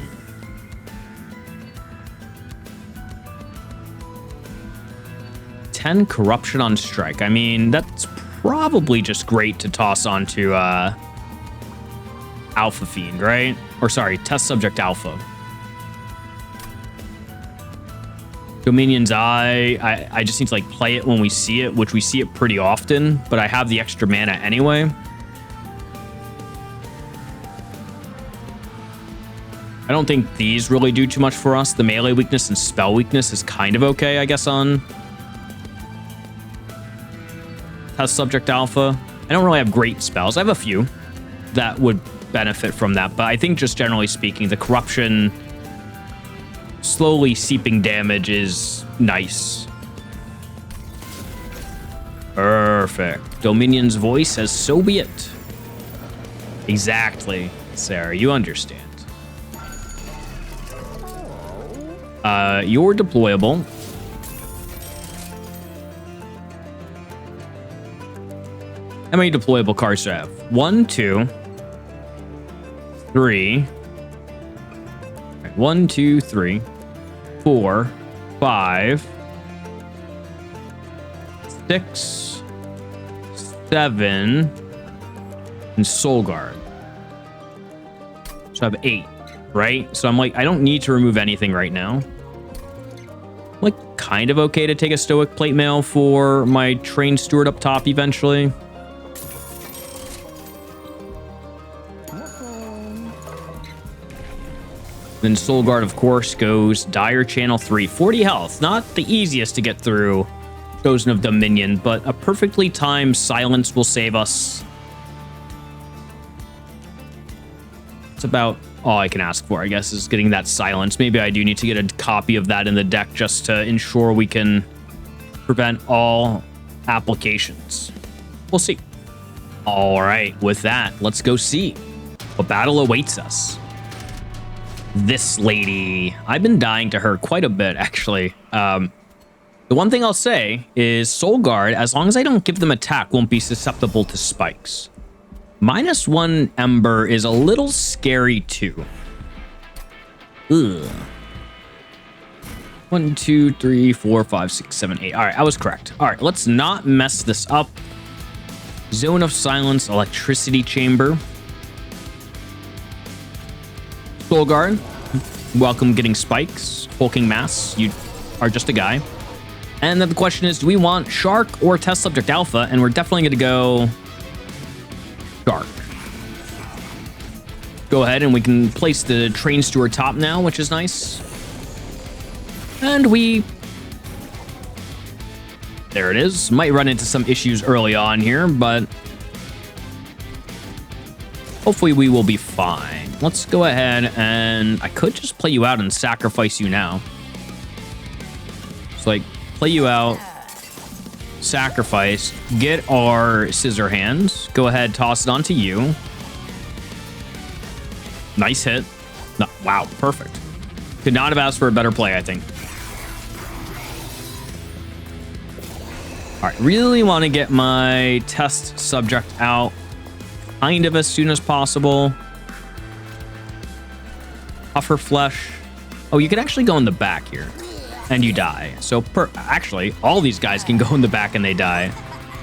10 corruption on strike. I mean, that's probably just great to toss onto Alpha Fiend, right? Or sorry, Test Subject Alpha. Dominion's Eye, I just need to like play it when we see it, which we see it pretty often, but I have the extra mana anyway. I don't think these really do too much for us. The melee weakness and spell weakness is kind of okay, I guess, on Test Subject Alpha. I don't really have great spells. I have a few that would benefit from that, but I think just generally speaking, the corruption slowly seeping damage is nice. Perfect. Dominion's Voice says, so be it. Exactly, Sarah, you understand. You're deployable. How many deployable cards do I have? 1, 2, 3. 1, 2, 3, 4, 5, 6, 7, and Solgard. So I have 8, right? So I'm like, I don't need to remove anything right now. I'm like kind of okay to take a Stoic Plate Mail for my Trained Steward up top eventually. Then Solgard, of course, goes Dire Channel 3. 40 health. Not the easiest to get through Chosen of Dominion, but a perfectly timed silence will save us. It's about all I can ask for, I guess, is getting that silence. Maybe I do need to get a copy of that in the deck just to ensure we can prevent all applications. We'll see. All right, with that, let's go see what battle awaits us. This lady, I've been dying to her quite a bit, actually. The one thing I'll say is Solgard, as long as I don't give them attack, won't be susceptible to spikes. -1 Ember is a little scary too. Ugh. 1, 2, 3, 4, 5, 6, 7, 8. All right, I was correct. All right, let's not mess this up. Zone of Silence, Electricity Chamber. Solgard, welcome getting spikes. Hulking Mass, you are just a guy. And then the question is, do we want Shark or Test Subject Alpha? And we're definitely going to go Shark. Go ahead and we can place the Train Steward top now, which is nice. And we... There it is. Might run into some issues early on here, but hopefully we will be fine. Let's go ahead and I could just play you out and sacrifice you now. It's like play you out, sacrifice, get our Scissor Hands. Go ahead, toss it onto you. Nice hit. No, wow, perfect. Could not have asked for a better play, I think. All right, really want to get my test subject out kind of as soon as possible. Puffer Flesh. Oh, you could actually go in the back here and you die. So actually, all these guys can go in the back and they die.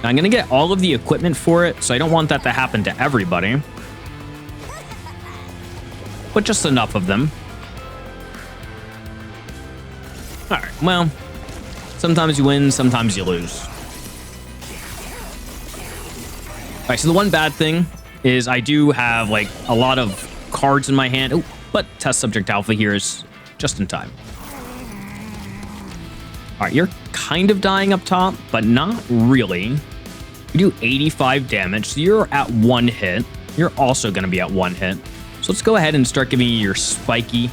Now, I'm going to get all of the equipment for it, so I don't want that to happen to everybody. But just enough of them. All right, well, sometimes you win, sometimes you lose. All right, so the one bad thing is I do have like a lot of cards in my hand. Oh, but test subject alpha here is just in time. All right, you're kind of dying up top, but not really. You do 85 damage, so you're at 1 hit. You're also going to be at 1 hit. So let's go ahead and start giving you your spiky.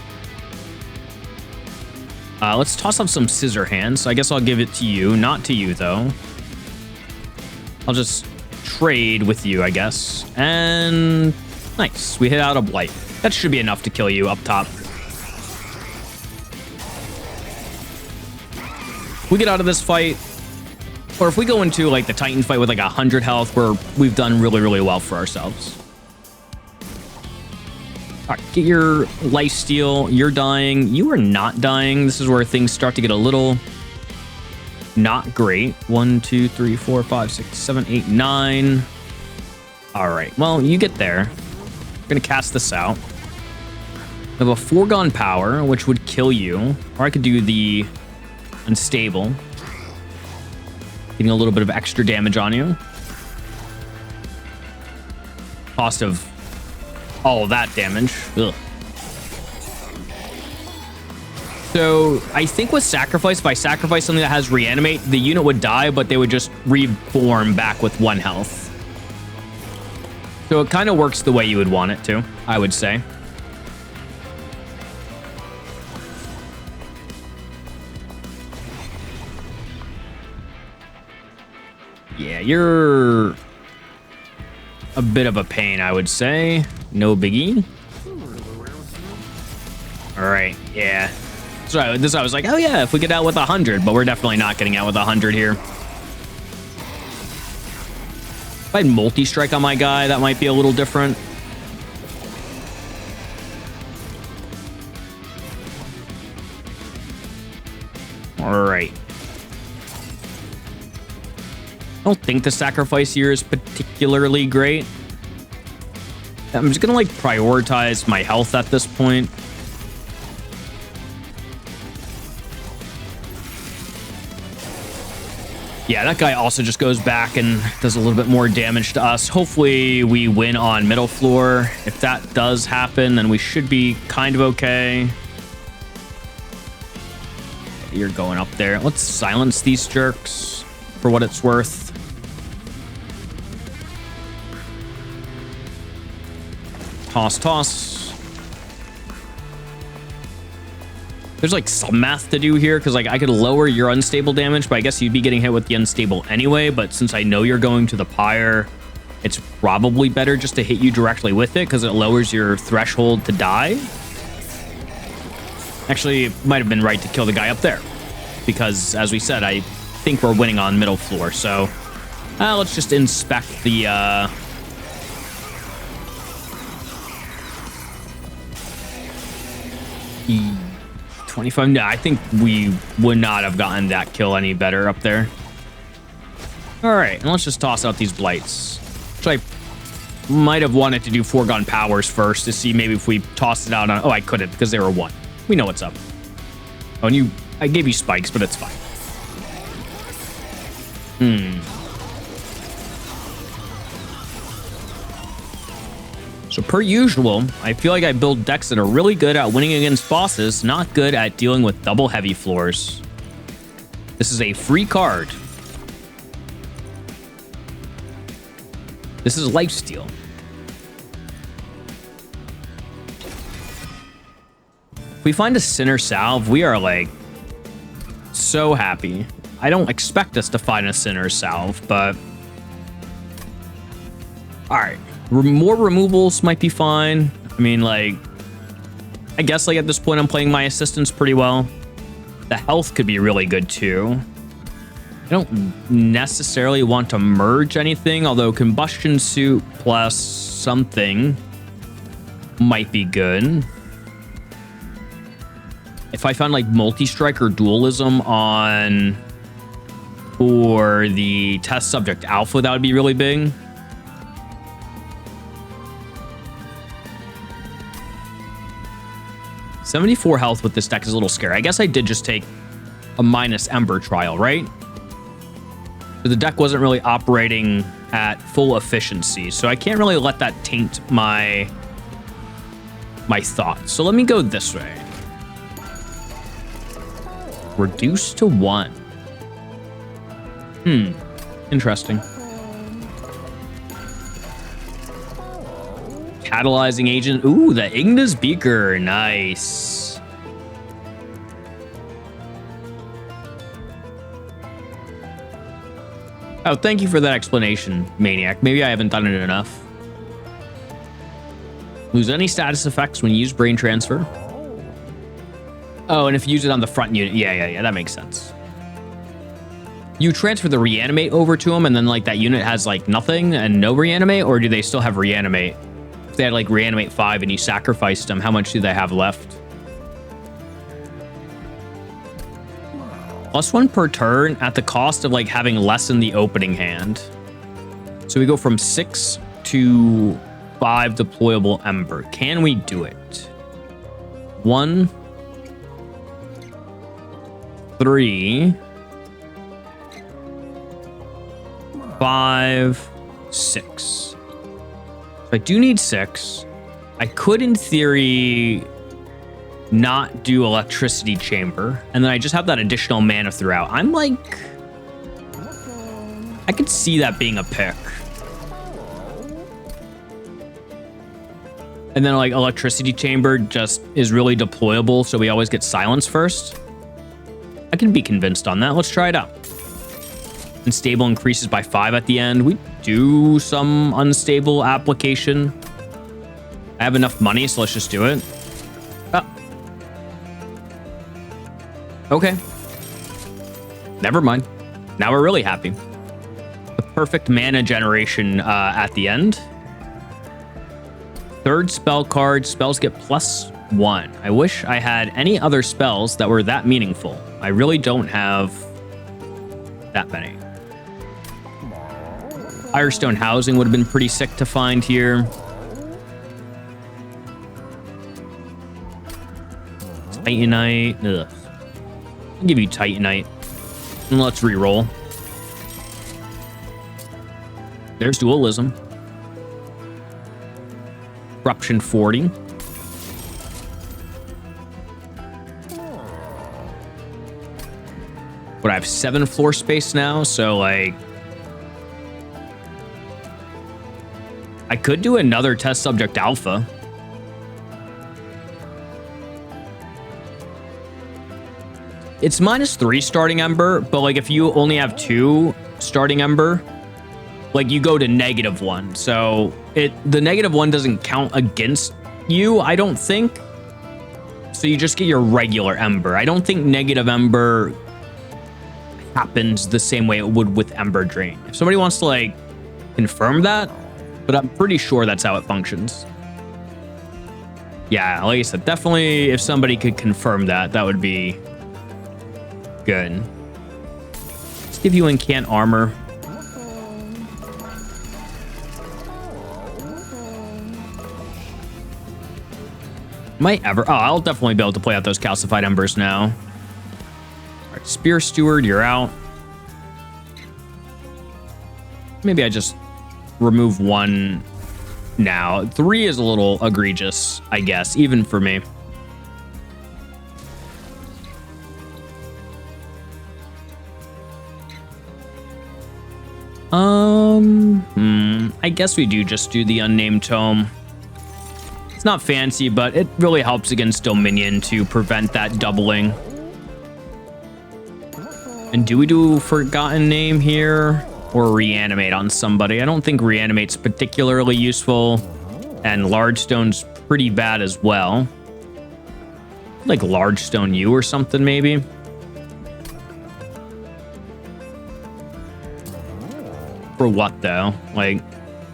Let's toss up some scissor hands. So I guess I'll give it to you. Not to you, though. I'll just trade with you, I guess. And nice. We hit out a blight. That should be enough to kill you up top. We get out of this fight, or if we go into like the Titan fight with like 100 health, where we've done really, really well for ourselves. All right, get your life steal. You're dying. You are not dying. This is where things start to get a little not great. 1, 2, 3, 4, 5, 6, 7, 8, 9. All right. Well, you get there. I'm going to cast this out. I have a foregone power, which would kill you. Or I could do the unstable. Getting a little bit of extra damage on you. Cost of all of that damage. Ugh. So I think with sacrifice, if I sacrifice something that has reanimate, the unit would die, but they would just reform back with 1 health. So it kind of works the way you would want it to, I would say. Yeah, you're a bit of a pain, I would say. No biggie. All right, yeah. So I was like, oh yeah, if we get out with 100, but we're definitely not getting out with 100 here. If I had multi-strike on my guy, that might be a little different. All right. I don't think the sacrifice here is particularly great. I'm just gonna like prioritize my health at this point. Yeah, that guy also just goes back and does a little bit more damage to us. Hopefully we win on middle floor. If that does happen, then we should be kind of okay. You're going up there. Let's silence these jerks for what it's worth. Toss, toss. There's like some math to do here because like I could lower your unstable damage, but I guess you'd be getting hit with the unstable anyway. But since I know you're going to the pyre, it's probably better just to hit you directly with it because it lowers your threshold to die. Actually, it might have been right to kill the guy up there because, as we said, I think we're winning on middle floor. So let's just inspect the 25. No, I think we would not have gotten that kill any better up there. All right, and let's just toss out these blights. So I might have wanted to do foregone powers first to see maybe if we tossed it out on. Oh, I couldn't because they were 1. We know what's up. Oh, and I gave you spikes, but it's fine. So per usual, I feel like I build decks that are really good at winning against bosses, not good at dealing with double heavy floors. This is a free card. This is lifesteal. If we find a Sinner Salve, we are like so happy. I don't expect us to find a Sinner Salve, but all right. More removals might be fine. I mean, like, I guess like at this point I'm playing my assistants pretty well. The health could be really good too. I don't necessarily want to merge anything, although combustion suit plus something might be good. If I found like multi-strike or dualism on or the test subject alpha, that would be really big. $74 health with this deck is a little scary. I guess I did just take a minus Ember trial, right? But the deck wasn't really operating at full efficiency, so I can't really let that taint my thoughts. So let me go this way. Reduce to 1. Interesting. Catalyzing agent. Ooh, the Ignis Beaker. Nice. Oh, thank you for that explanation, Maniac. Maybe I haven't done it enough. Lose any status effects when you use Brain Transfer. Oh, and if you use it on the front unit. Yeah, that makes sense. You transfer the Reanimate over to them, and then, like, that unit has, like, nothing and no Reanimate? Or do they still have Reanimate? If they had, like, Reanimate 5 and you sacrificed them, how much do they have left? +1 per turn at the cost of, like, having less in the opening hand. So we go from 6 to 5 deployable Ember. Can we do it? 1, 3, 5, 6. So I do need 6. I could, in theory, not do Electricity Chamber, and then I just have that additional mana throughout. I'm like, I could see that being a pick. And then, like, Electricity Chamber just is really deployable, so we always get silence first. I can be convinced on that. Let's try it out. Unstable increases by 5 at the end. We do some unstable application. I have enough money, so let's just do it. Oh. Okay. Never mind. Now we're really happy. The perfect mana generation at the end. Third spell card. Spells get +1. I wish I had any other spells that were that meaningful. I really don't have that many. Firestone Housing would have been pretty sick to find here. Titanite. Ugh. I'll give you Titanite. And let's reroll. There's Dualism. Corruption 40. But I have 7 floor space now, so, like, I could do another test subject alpha. It's -3 starting Ember, but, like, if you only have 2 starting Ember, like, you go to -1. So the -1 doesn't count against you, I don't think. So you just get your regular Ember. I don't think negative Ember happens the same way it would with Ember Drain. If somebody wants to, like, confirm that, but I'm pretty sure that's how it functions. Yeah, like I said, definitely if somebody could confirm that, that would be good. Let's give you Incant Armor. Might ever... Oh, I'll definitely be able to play out those Calcified Embers now. All right, Spear Steward, you're out. Maybe I just remove 1 now. 3 is a little egregious, I guess, even for me. I guess we do just do the Unnamed Tome. It's not fancy, but it really helps against Dominion to prevent that doubling. And do we do Forgotten Name here? Or Reanimate on somebody? I don't think Reanimate's particularly useful. And Large Stone's pretty bad as well. Like Large Stone U or something, maybe? For what, though? Like,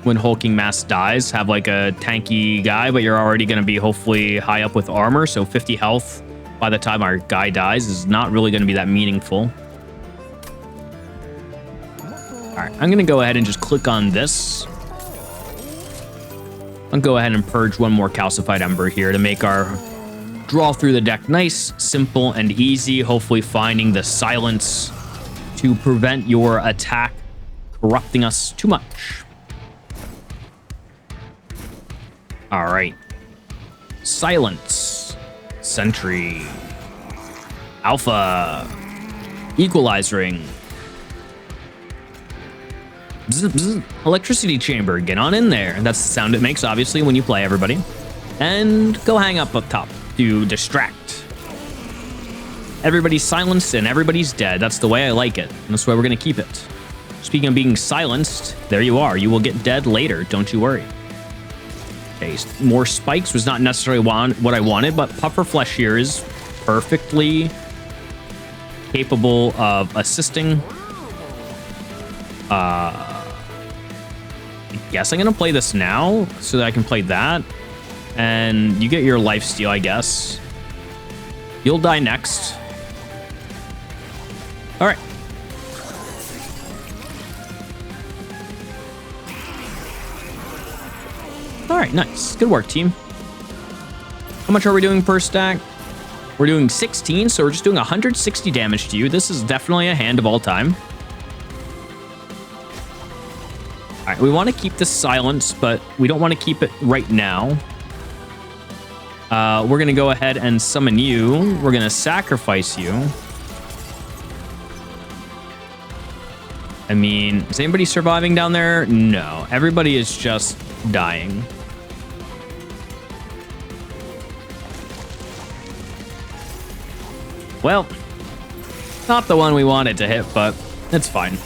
when Hulking Mass dies, have, like, a tanky guy, but you're already going to be hopefully high up with armor, so 50 health by the time our guy dies is not really going to be that meaningful. Alright, I'm going to go ahead and just click on this. I'll go ahead and purge 1 more Calcified Ember here to make our draw through the deck nice, simple, and easy. Hopefully finding the silence to prevent your attack corrupting us too much. All right. Silence. Sentry. Alpha. Equalize ring. Bzz, bzz. Electricity chamber. Get on in there. That's the sound it makes, obviously, when you play, everybody. And go hang up top to distract. Everybody's silenced and everybody's dead. That's the way I like it. And that's the way we're going to keep it. Speaking of being silenced, there you are. You will get dead later. Don't you worry. Okay, more spikes was not necessarily what I wanted, but Puffer Flesh here is perfectly capable of assisting. I guess I'm going to play this now so that I can play that. And you get your lifesteal, I guess. You'll die next. All right. All right, nice. Good work, team. How much are we doing per stack? We're doing 16, so we're just doing 160 damage to you. This is definitely a hand of all time. All right, we want to keep this silence, but we don't want to keep it right now. We're going to go ahead and summon you. We're going to sacrifice you. I mean, is anybody surviving down there? No, everybody is just dying. Well, not the one we wanted to hit, but it's fine.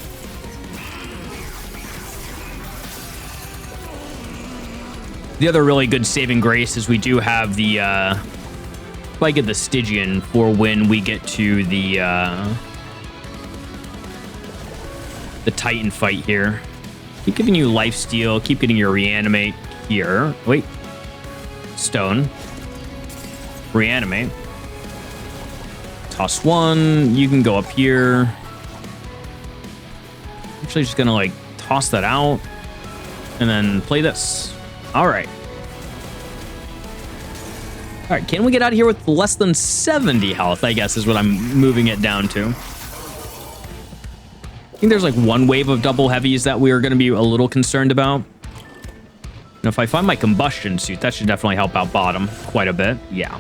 The other really good saving grace is we do have the Spike of the Stygian for when we get to the Titan fight here. Keep giving you lifesteal, keep getting your reanimate here. Wait. Stone. Reanimate. Toss one. You can go up here. Actually, just gonna like toss that out and then play this. All right. All right. Can we get out of here with less than 70 health? I guess is what I'm moving it down to. I think there's like one wave of double heavies that we are going to be a little concerned about. And if I find my combustion suit, that should definitely help out bottom quite a bit. Yeah.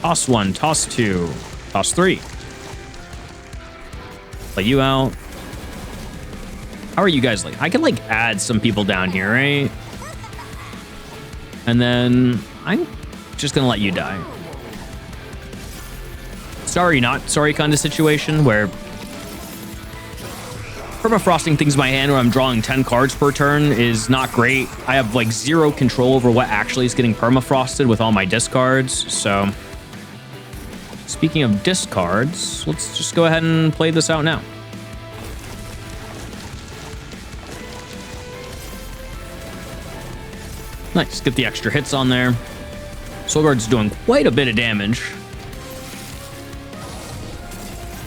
Toss one, toss two, toss three. Play you out. How are you guys like? I can like add some people down here, right? And then I'm just going to let you die. Sorry, not sorry kind of situation where permafrosting things in my hand where I'm drawing 10 cards per turn is not great. I have like zero control over what actually is getting permafrosted with all my discards. So speaking of discards, let's just go ahead and play this out now. Nice, get the extra hits on there. Solgard's doing quite a bit of damage.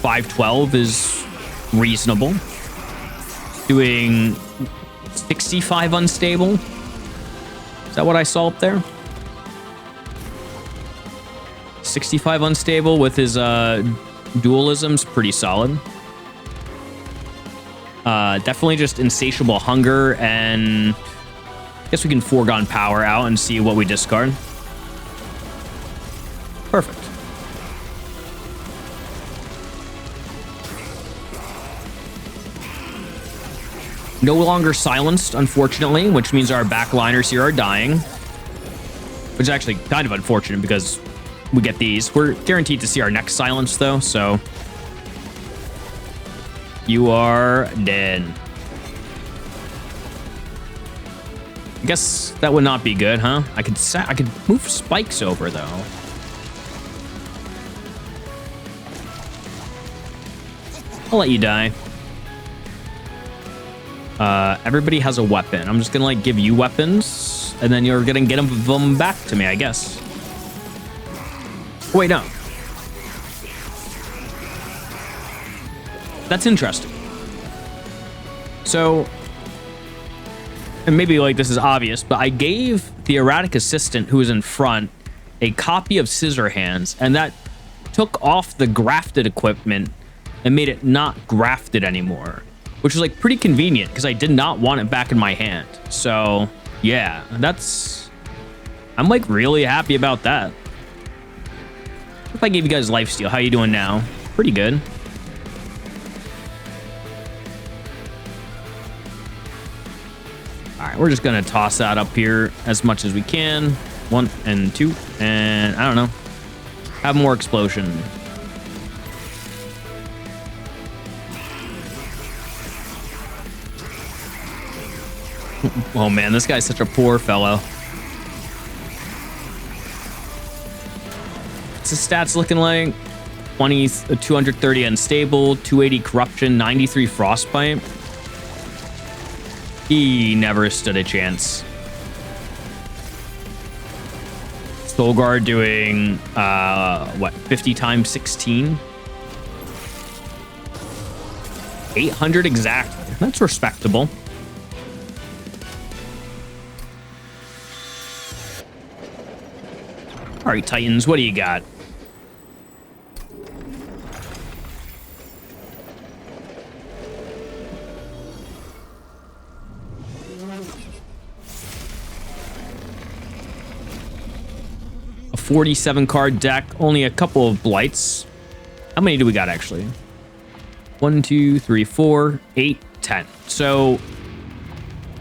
512 is reasonable. Doing 65 unstable. Is that what I saw up there? 65 unstable with his dualism's pretty solid. Definitely just insatiable hunger, and I guess we can foregone power out and see what we discard. Perfect. No longer silenced, unfortunately, which means our backliners here are dying. Which is actually kind of unfortunate because we get these. We're guaranteed to see our next silence, though, so you are dead. I guess that would not be good, huh? I could move spikes over, though. I'll let you die. Everybody has a weapon. I'm just gonna like give you weapons, and then you're gonna get them back to me, I guess. Wait, no. That's interesting. So, and maybe like this is obvious, but I gave the erratic assistant who was in front a copy of Scissor Hands, and that took off the grafted equipment and made it not grafted anymore, which was like pretty convenient because I did not want it back in my hand. So yeah, I'm like really happy about that. If I gave you guys lifesteal, how you doing now? Pretty good. All right, we're just gonna toss that up here as much as we can. 1 and 2, and I don't know, have more explosion. Oh man, this guy's such a poor fellow. What's his stats looking like? 230 unstable, 280 corruption, 93 frostbite. He never stood a chance. Solgard doing what, 50 times 16? 800 exactly. That's respectable. All right, Titans, what do you got? A 47 card deck, only a couple of blights. How many do we got actually? 1, 2, 3, 4, 8, 10. So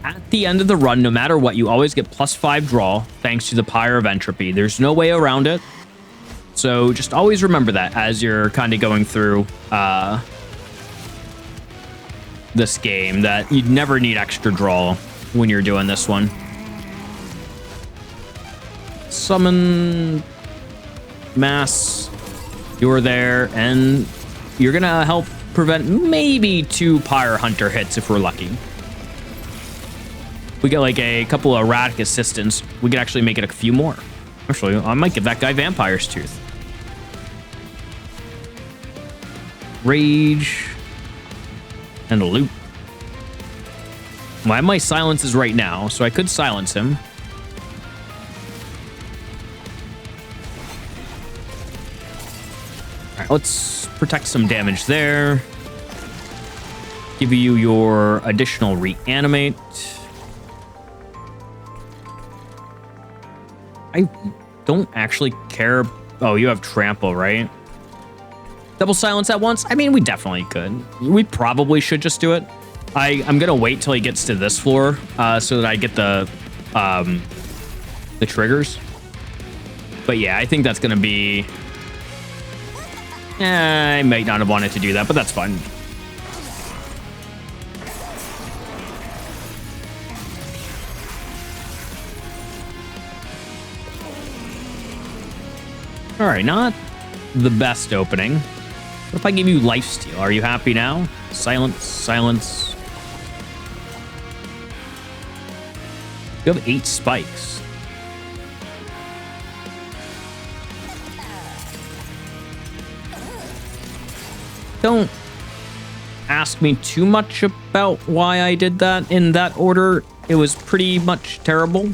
at the end of the run, no matter what, you always get +5 draw thanks to the Pyre of Entropy. There's no way around it. So just always remember that as you're kind of going through this game, that you never need extra draw when you're doing this one. Summon mass. You're there, and you're gonna help prevent maybe 2 Pyre Hunter hits if we're lucky. We get like a couple of erratic assistants, we could actually make it a few more. Actually, I might give that guy Vampire's Tooth. Rage. And a loot. Well, I have my silences right now, so I could silence him. All right, let's protect some damage there. Give you your additional reanimate. I don't actually care. Oh, you have trample, right? Double silence at once? I mean, we definitely could. We probably should just do it. I'm gonna wait till he gets to this floor so that I get the triggers. But yeah, I think that's gonna be... I might not have wanted to do that, but that's fine. All right, not the best opening. What if I give you lifesteal? Are you happy now? Silence, silence. You have 8 spikes. Don't ask me too much about why I did that in that order. It was pretty much terrible.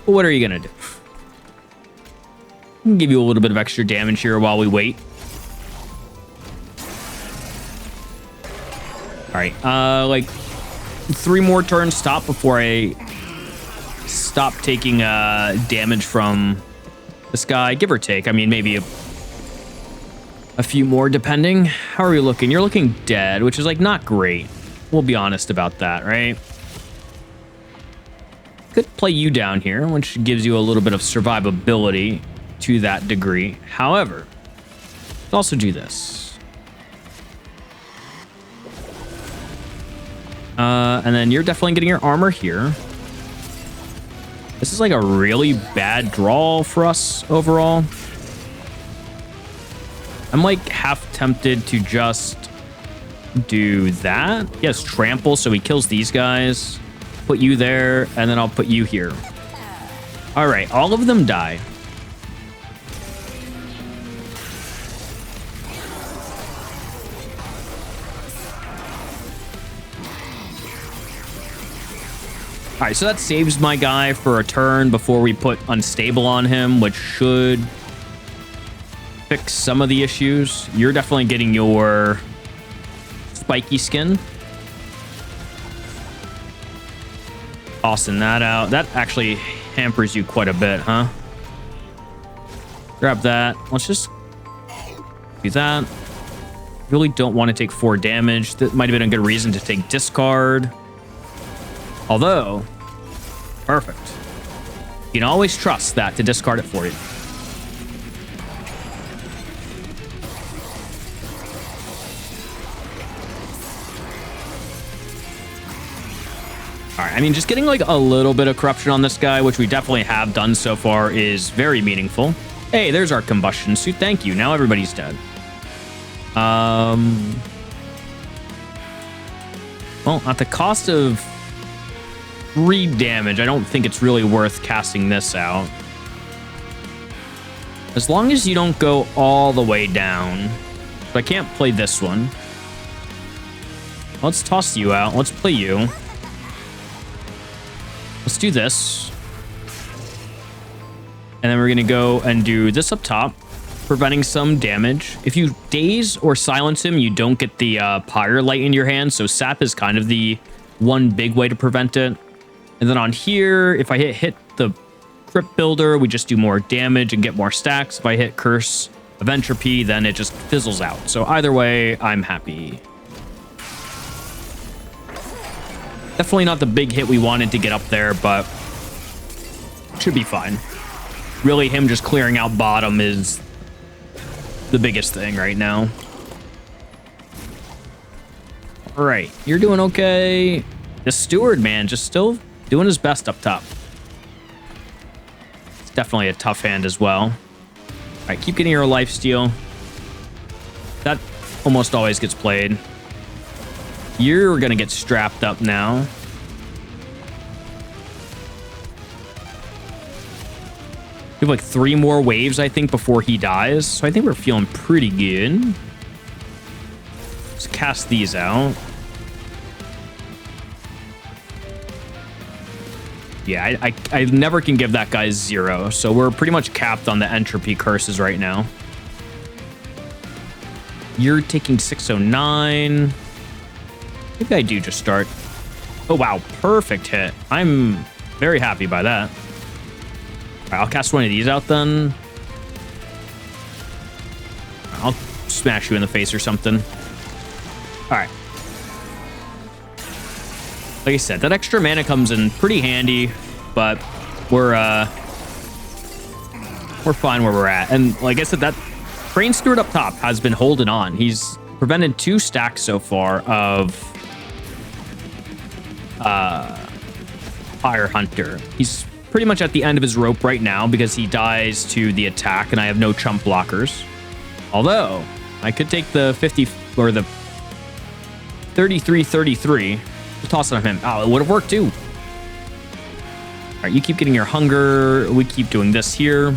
But what are you gonna do? I can give you a little bit of extra damage here while we wait. All right, like 3 more turns stop before I stop taking damage from this guy, give or take. I mean, maybe a few more depending. How are we looking? You're looking dead, which is like not great. We'll be honest about that, right? Could play you down here, which gives you a little bit of survivability to that degree. However, let's also do this. And then you're definitely getting your armor here. This is like a really bad draw for us overall. I'm like half tempted to just do that. He has trample, so he kills these guys. Put you there, and then I'll put you here. All right, all of them die. All right, so that saves my guy for a turn before we put unstable on him, which should fix some of the issues. You're definitely getting your spiky skin. Tossing that out. That actually hampers you quite a bit, huh? Grab that. Let's just do that. Really don't want to take 4 damage. That might have been a good reason to take discard. Although, perfect. You can always trust that to discard it for you. All right, I mean, just getting like a little bit of corruption on this guy, which we definitely have done so far, is very meaningful. Hey, there's our combustion suit. Thank you. Now everybody's dead. Well, at the cost of 3 damage, I don't think it's really worth casting this out. As long as you don't go all the way down. But I can't play this one. Let's toss you out. Let's play you. Let's do this. And then we're going to go and do this up top, preventing some damage. If you daze or silence him, you don't get the pyre light in your hand. So sap is kind of the one big way to prevent it. And then on here, if I hit the crypt builder, we just do more damage and get more stacks. If I hit curse of entropy, then it just fizzles out. So either way, I'm happy. Definitely not the big hit we wanted to get up there, but should be fine. Really, him just clearing out bottom is the biggest thing right now. All right, you're doing okay. The steward, man, just still doing his best up top. It's definitely a tough hand as well. All right, keep getting your lifesteal. That almost always gets played. You're gonna get strapped up now. We have like 3 more waves, I think, before he dies. So I think we're feeling pretty good. Let's cast these out. Yeah, I never can give that guy 0. So we're pretty much capped on the entropy curses right now. You're taking 609. Maybe I do just start. Oh, wow. Perfect hit. I'm very happy by that. All right, I'll cast one of these out then. I'll smash you in the face or something. All right. Like I said, that extra mana comes in pretty handy, but we're fine where we're at. And like I said, that Brain Steward up top has been holding on. He's prevented 2 stacks so far of Fire Hunter. He's pretty much at the end of his rope right now because he dies to the attack and I have no chump blockers. Although I could take the 50 or the 33-33. Toss it on him. Oh, it would have worked too. All right, you keep getting your hunger. We keep doing this here.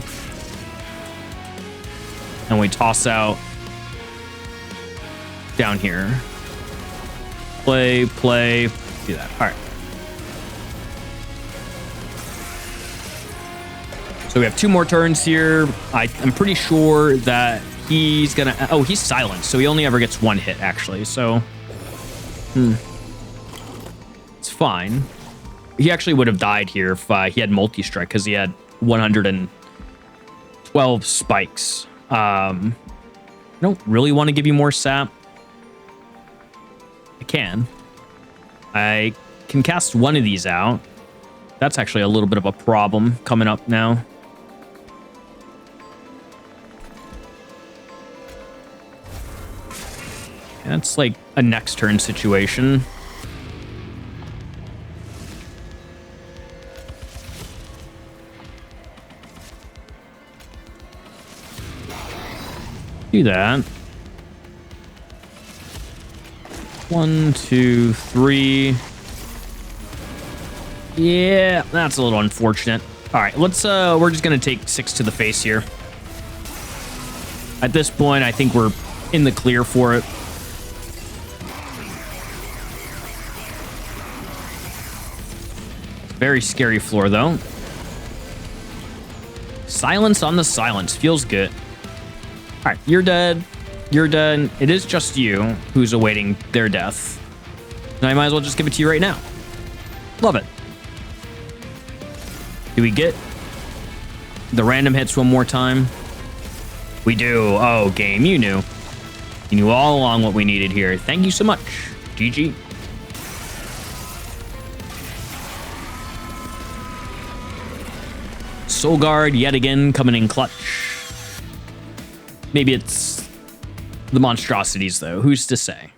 And we toss out down here. Play. Do that. All right. So we have 2 more turns here. I'm pretty sure that he's gonna... Oh, he's silenced, so he only ever gets 1 hit, actually. So... It's fine. He actually would have died here if he had multi-strike, because he had 112 spikes. I don't really want to give you more sap. I can cast one of these out. That's actually a little bit of a problem coming up now. That's like a next turn situation. Do that. 1, 2, 3. Yeah, that's a little unfortunate. All right, let's we're just gonna take 6 to the face here. At this point, I think we're in the clear for it. Very scary floor though. Silence on the silence feels good. All All right, you're dead. You're dead. It is just you who's awaiting their death. And I might as well just give it to you right now. Love it. Do we get the random hits one more time? We do. Oh, game, you knew. You knew all along what we needed here. Thank you so much. GG. Solgard yet again coming in clutch. Maybe it's the monstrosities though. Who's to say?